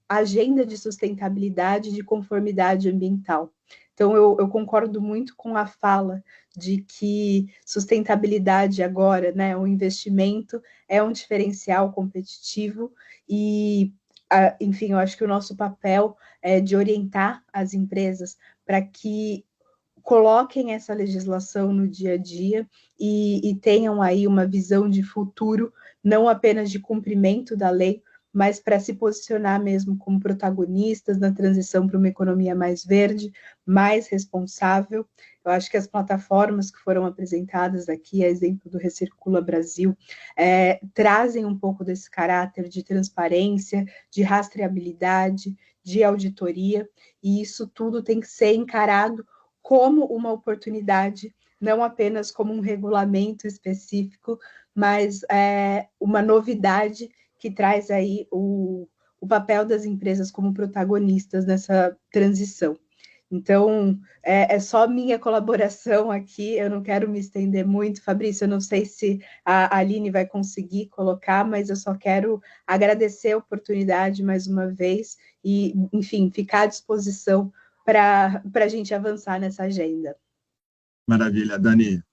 agenda de sustentabilidade e de conformidade ambiental. Então, eu concordo muito com a fala de que sustentabilidade agora, né, o investimento é um diferencial competitivo e, enfim, eu acho que o nosso papel é de orientar as empresas para que coloquem essa legislação no dia a dia e tenham aí uma visão de futuro, não apenas de cumprimento da lei, mas para se posicionar mesmo como protagonistas na transição para uma economia mais verde, mais responsável. Eu acho que as plataformas que foram apresentadas aqui, a exemplo do Recircula Brasil, trazem um pouco desse caráter de transparência, de rastreabilidade, de auditoria, e isso tudo tem que ser encarado como uma oportunidade, não apenas como um regulamento específico, mas uma novidade que traz aí o papel das empresas como protagonistas nessa transição. Então, é só minha colaboração aqui, eu não quero me estender muito. Fabrício, eu não sei se a Aline vai conseguir colocar, mas eu só quero agradecer a oportunidade mais uma vez e, enfim, ficar à disposição para a gente avançar nessa agenda. Maravilha, Dani,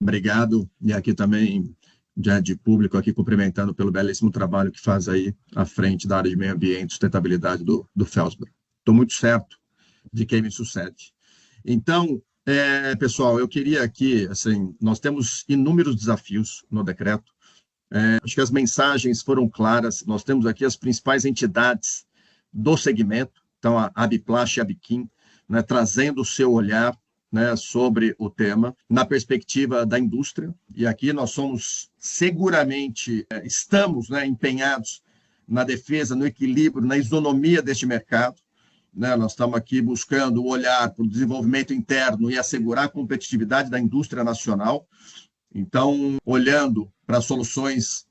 obrigado. E aqui também, de público, aqui cumprimentando pelo belíssimo trabalho que faz aí à frente da área de meio ambiente e sustentabilidade do Felsber. Estou muito certo de quem me sucede. Então, pessoal, eu queria aqui, assim, nós temos inúmeros desafios no decreto. Acho que as mensagens foram claras. Nós temos aqui as principais entidades do segmento, então a Abiplast e a Abiquim, né, trazendo o seu olhar, né, sobre o tema, na perspectiva da indústria, e aqui nós somos seguramente, estamos, né, empenhados na defesa, no equilíbrio, na isonomia deste mercado, né, nós estamos aqui buscando o olhar para o desenvolvimento interno e assegurar a competitividade da indústria nacional, então, olhando para soluções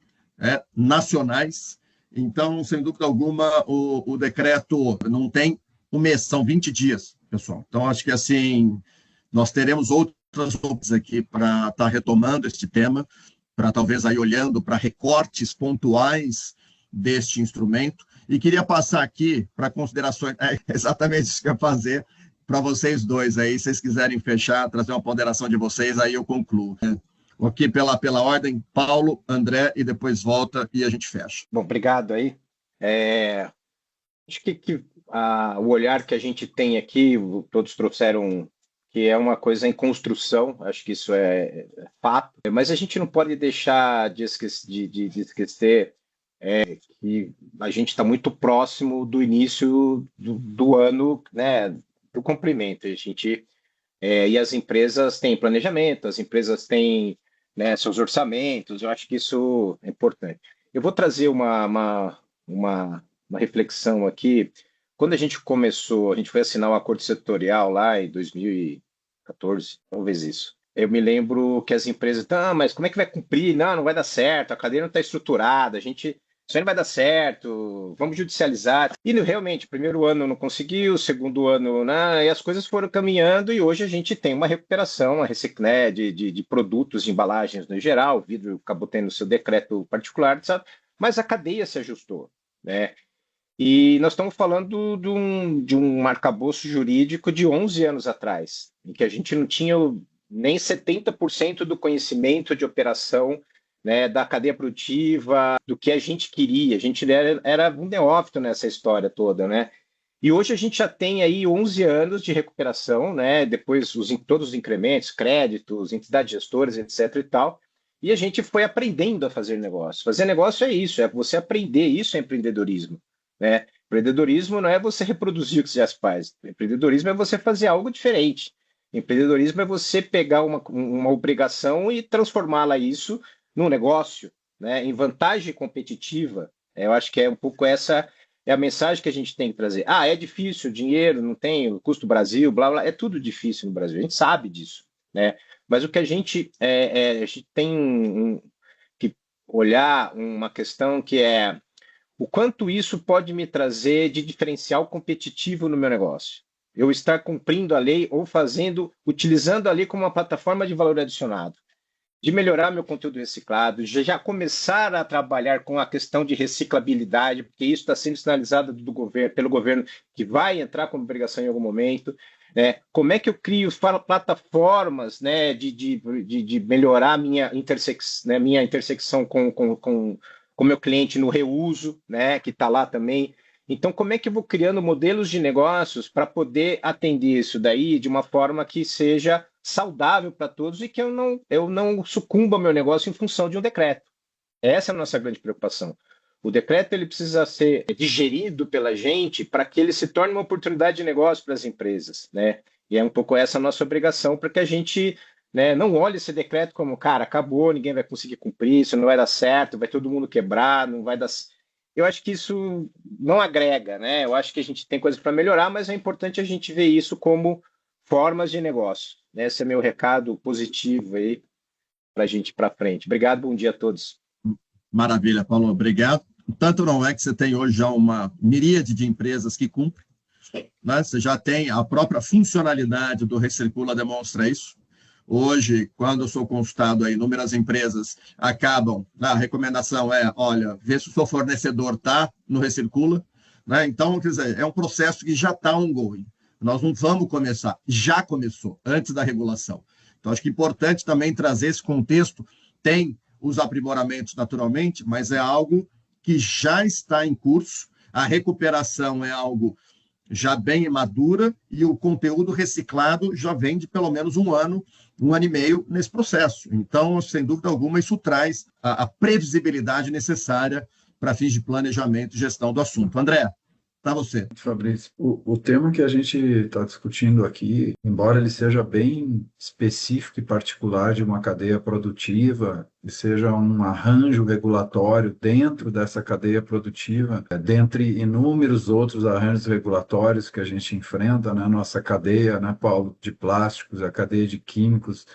nacionais. Então, sem dúvida alguma, o decreto não tem um mês, são 20 dias, pessoal. Então, acho que assim, nós teremos outras opções aqui para estar retomando este tema, para talvez aí olhando para recortes pontuais deste instrumento. E queria passar aqui para considerações, exatamente isso que eu ia fazer para vocês dois aí, se vocês quiserem fechar, trazer uma ponderação de vocês, aí eu concluo. Aqui pela ordem, Paulo, André, e depois volta e a gente fecha. Bom, obrigado aí. Acho que o olhar que a gente tem aqui, todos trouxeram que é uma coisa em construção, acho que isso é fato, mas a gente não pode deixar de esquecer que a gente está muito próximo do início do ano, né, do cumprimento. A gente, e as empresas têm planejamento, as empresas têm, né, seus orçamentos, eu acho que isso é importante. Eu vou trazer uma reflexão aqui. Quando a gente começou, a gente foi assinar o acordo setorial lá em 2014, talvez isso. Eu me lembro que as empresas, mas como é que vai cumprir? Não vai dar certo, a cadeia não está estruturada, isso aí não vai dar certo, vamos judicializar. E realmente, primeiro ano não conseguiu, segundo ano, e as coisas foram caminhando e hoje a gente tem uma recuperação, uma reciclagem de produtos, de embalagens no geral, o vidro acabou tendo seu decreto particular, sabe? Mas a cadeia se ajustou, né? E nós estamos falando de um arcabouço jurídico de 11 anos atrás, em que a gente não tinha nem 70% do conhecimento de operação né, da cadeia produtiva, do que a gente queria. A gente era um neófito nessa história toda, né? E hoje a gente já tem aí 11 anos de recuperação, né? Depois todos os incrementos, créditos, entidades gestoras, etc. e tal. E a gente foi aprendendo a fazer negócio. Fazer negócio é isso, é você aprender, isso é empreendedorismo, né? Empreendedorismo não é você reproduzir o que você já faz. Empreendedorismo é você fazer algo diferente. Empreendedorismo é você pegar uma obrigação e transformá-la isso num negócio, né? Em vantagem competitiva. Eu acho que é um pouco essa é a mensagem que a gente tem que trazer. Ah, é difícil, dinheiro, não tem, o custo do Brasil, blá, blá, é tudo difícil no Brasil, a gente sabe disso, né? Mas o que a gente tem que olhar uma questão que é o quanto isso pode me trazer de diferencial competitivo no meu negócio. Eu estar cumprindo a lei ou utilizando a lei como uma plataforma de valor adicionado, de melhorar meu conteúdo reciclado, de já começar a trabalhar com a questão de reciclabilidade, porque isso está sendo sinalizado pelo governo, que vai entrar como obrigação em algum momento. Né? Como é que eu crio plataformas, né, de melhorar minha intersecção com o meu cliente no reuso, né, que está lá também. Então, como é que eu vou criando modelos de negócios para poder atender isso daí de uma forma que seja saudável para todos e que eu não sucumba ao meu negócio em função de um decreto? Essa é a nossa grande preocupação. O decreto ele precisa ser digerido pela gente para que ele se torne uma oportunidade de negócio para as empresas, né? E é um pouco essa a nossa obrigação para que a gente, né, não olhe esse decreto como, cara, acabou, ninguém vai conseguir cumprir, isso não vai dar certo, vai todo mundo quebrar, não vai dar. Eu acho que isso não agrega, né? Eu acho que a gente tem coisas para melhorar, mas é importante a gente ver isso como formas de negócio. Esse é meu recado positivo aí para a gente ir para frente. Obrigado, bom dia a todos. Maravilha, Paulo, obrigado. Tanto não é que você tem hoje já uma miríade de empresas que cumprem, né? Você já tem a própria funcionalidade do Recircula demonstra isso. Hoje, quando eu sou consultado, aí, inúmeras empresas acabam, a recomendação é, olha, vê se o seu fornecedor está no Recircula, né? Então, quer dizer, é um processo que já está ongoing. Nós não vamos começar, já começou, antes da regulação. Então, acho que é importante também trazer esse contexto, tem os aprimoramentos naturalmente, mas é algo que já está em curso, a recuperação é algo já bem madura e o conteúdo reciclado já vem de pelo menos um ano e meio nesse processo. Então, sem dúvida alguma, isso traz a previsibilidade necessária para fins de planejamento e gestão do assunto. André, para você. Fabrício, o tema que a gente está discutindo aqui, embora ele seja bem específico e particular de uma cadeia produtiva, e seja um arranjo regulatório dentro dessa cadeia produtiva, dentre inúmeros outros arranjos regulatórios que a gente enfrenta na nossa cadeia, né, Paulo, de plásticos, a cadeia de químicos,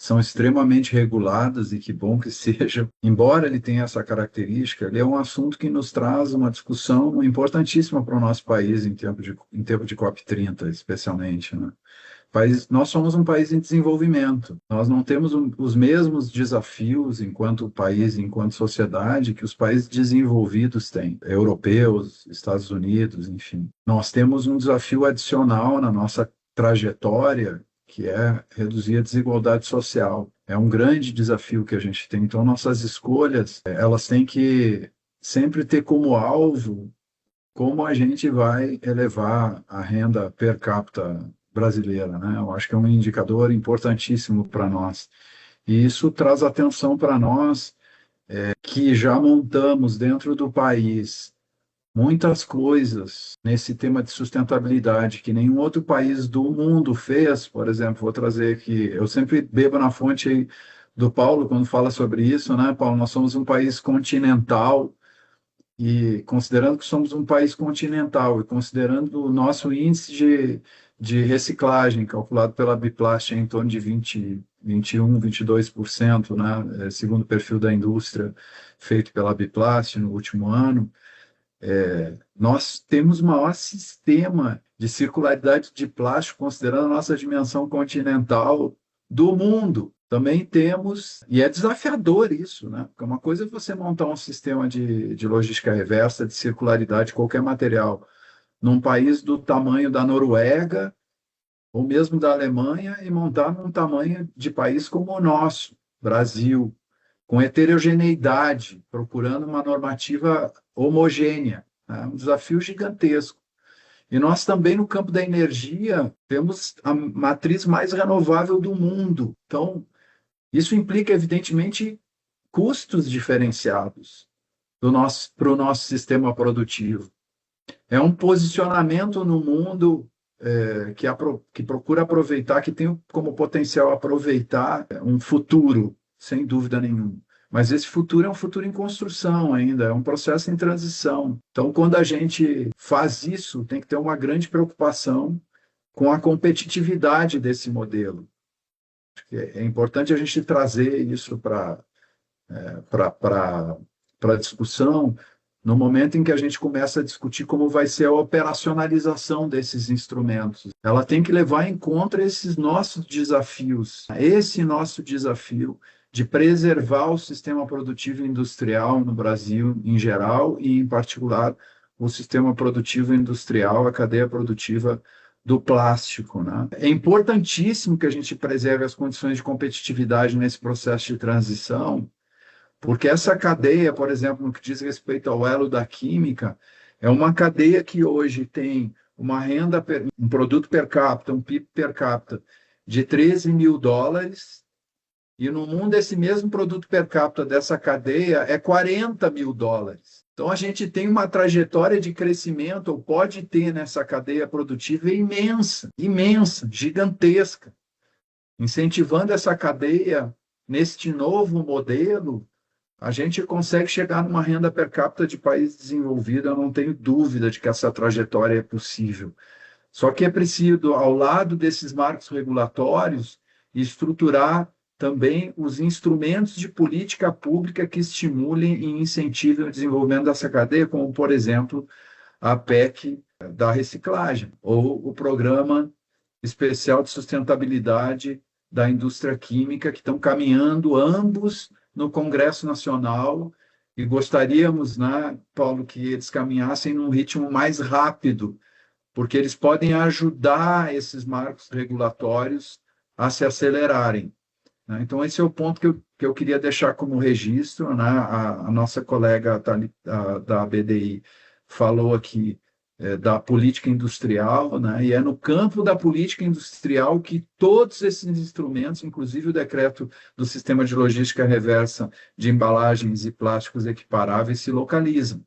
são extremamente reguladas e que bom que sejam. Embora ele tenha essa característica, ele é um assunto que nos traz uma discussão importantíssima para o nosso país em tempo de COP30, especialmente, né? Nós somos um país em desenvolvimento. Nós não temos os mesmos desafios enquanto país, enquanto sociedade, que os países desenvolvidos têm, europeus, Estados Unidos, enfim. Nós temos um desafio adicional na nossa trajetória, que é reduzir a desigualdade social. É um grande desafio que a gente tem. Então, nossas escolhas, elas têm que sempre ter como alvo como a gente vai elevar a renda per capita brasileira, né? Eu acho que é um indicador importantíssimo para nós. E isso traz atenção para nós, que já montamos dentro do país muitas coisas nesse tema de sustentabilidade que nenhum outro país do mundo fez. Por exemplo, vou trazer aqui, eu sempre bebo na fonte do Paulo quando fala sobre isso, né, Paulo? Nós somos um país continental e considerando que somos um país continental e considerando o nosso índice de reciclagem calculado pela Biplast em torno de 21, 22%, né, segundo o perfil da indústria feito pela Biplast no último ano, nós temos o maior sistema de circularidade de plástico, considerando a nossa dimensão continental, do mundo. Também temos, e é desafiador isso, né? Porque uma coisa é você montar um sistema de logística reversa, de circularidade de qualquer material, num país do tamanho da Noruega, ou mesmo da Alemanha, e montar num tamanho de país como o nosso, Brasil, com heterogeneidade, procurando uma normativa homogênea. É um desafio gigantesco. E nós também, no campo da energia, temos a matriz mais renovável do mundo. Então, isso implica, evidentemente, custos diferenciados para o nosso sistema produtivo. É um posicionamento no mundo que procura aproveitar, que tem como potencial aproveitar um futuro, sem dúvida nenhuma. Mas esse futuro é um futuro em construção ainda, é um processo em transição. Então, quando a gente faz isso, tem que ter uma grande preocupação com a competitividade desse modelo. É importante a gente trazer isso para a discussão no momento em que a gente começa a discutir como vai ser a operacionalização desses instrumentos. Ela tem que levar em conta esses nossos desafios, esse nosso desafio de preservar o sistema produtivo industrial no Brasil em geral e, em particular, o sistema produtivo industrial, a cadeia produtiva do plástico, né? É importantíssimo que a gente preserve as condições de competitividade nesse processo de transição, porque essa cadeia, por exemplo, no que diz respeito ao elo da química, é uma cadeia que hoje tem uma renda, um produto per capita, um PIB per capita de $13 mil, e no mundo esse mesmo produto per capita dessa cadeia é $40 mil. Então a gente tem uma trajetória de crescimento, ou pode ter nessa cadeia produtiva imensa, imensa, gigantesca. Incentivando essa cadeia neste novo modelo, a gente consegue chegar numa renda per capita de país desenvolvido. Eu não tenho dúvida de que essa trajetória é possível. Só que é preciso, ao lado desses marcos regulatórios, estruturar também os instrumentos de política pública que estimulem e incentivem o desenvolvimento dessa cadeia, como, por exemplo, a PEC da reciclagem, ou o Programa Especial de Sustentabilidade da Indústria Química, que estão caminhando ambos no Congresso Nacional, e gostaríamos, né, Paulo, que eles caminhassem num ritmo mais rápido, porque eles podem ajudar esses marcos regulatórios a se acelerarem. Então, esse é o ponto que eu queria deixar como registro, né? A nossa colega da BDI falou aqui da política industrial, né? E é no campo da política industrial que todos esses instrumentos, inclusive o decreto do Sistema de Logística Reversa de Embalagens e Plásticos Equiparáveis, se localizam.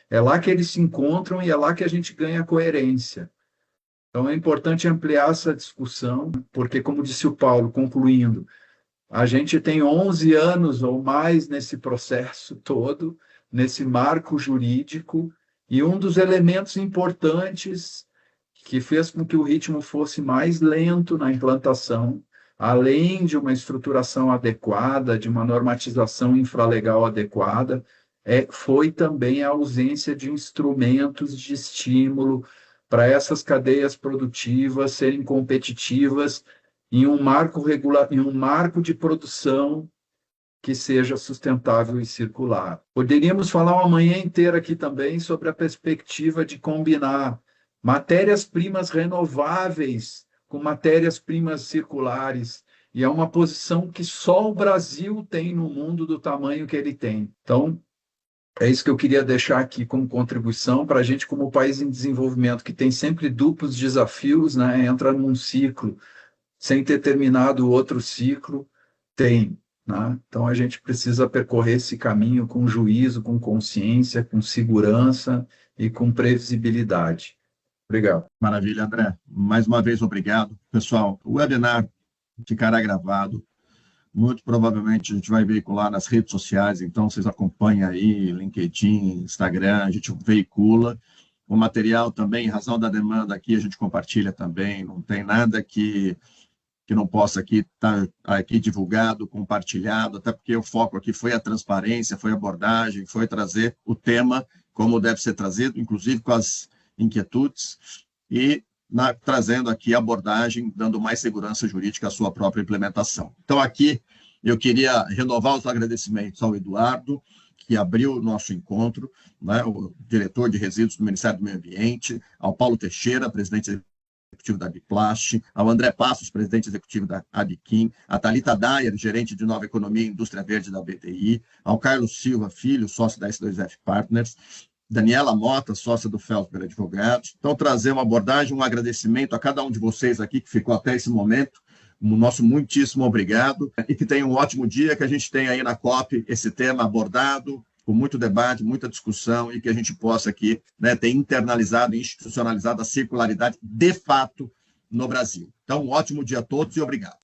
É lá que eles se encontram e é lá que a gente ganha coerência. Então, é importante ampliar essa discussão, porque, como disse o Paulo, concluindo, a gente tem 11 anos ou mais nesse processo todo, nesse marco jurídico, e um dos elementos importantes que fez com que o ritmo fosse mais lento na implantação, além de uma estruturação adequada, de uma normatização infralegal adequada, foi também a ausência de instrumentos de estímulo para essas cadeias produtivas serem competitivas em um marco de produção que seja sustentável e circular. Poderíamos falar uma manhã inteira aqui também sobre a perspectiva de combinar matérias-primas renováveis com matérias-primas circulares, e é uma posição que só o Brasil tem no mundo do tamanho que ele tem. Então, é isso que eu queria deixar aqui como contribuição para a gente, como país em desenvolvimento, que tem sempre duplos desafios, né? Entra num ciclo sem ter terminado outro ciclo, tem. Né? Então, a gente precisa percorrer esse caminho com juízo, com consciência, com segurança e com previsibilidade. Obrigado. Maravilha, André. Mais uma vez, obrigado. Pessoal, o webinar ficará gravado. Muito provavelmente a gente vai veicular nas redes sociais, então vocês acompanhem aí, LinkedIn, Instagram, a gente veicula. O material também, em razão da demanda aqui, a gente compartilha também. Não tem nada que não possa estar aqui divulgado, compartilhado, até porque o foco aqui foi a transparência, foi a abordagem, foi trazer o tema como deve ser trazido, inclusive com as inquietudes, e trazendo aqui a abordagem, dando mais segurança jurídica à sua própria implementação. Então, aqui, eu queria renovar os agradecimentos ao Eduardo, que abriu o nosso encontro, né, o diretor de resíduos do Ministério do Meio Ambiente, ao Paulo Teixeira, presidente executivo da Biplast, ao André Passos, presidente executivo da Abiquim, a Thalita Dyer, gerente de Nova Economia e Indústria Verde da BTI, ao Carlos Silva Filho, sócio da S2F Partners, Daniela Mota, sócia do Felsberg Advogados. Então, trazer uma abordagem, um agradecimento a cada um de vocês aqui que ficou até esse momento. Um nosso muitíssimo obrigado e que tenha um ótimo dia, que a gente tenha aí na COP esse tema abordado, com muito debate, muita discussão e que a gente possa aqui, né, ter internalizado e institucionalizado a circularidade de fato no Brasil. Então, um ótimo dia a todos e obrigado.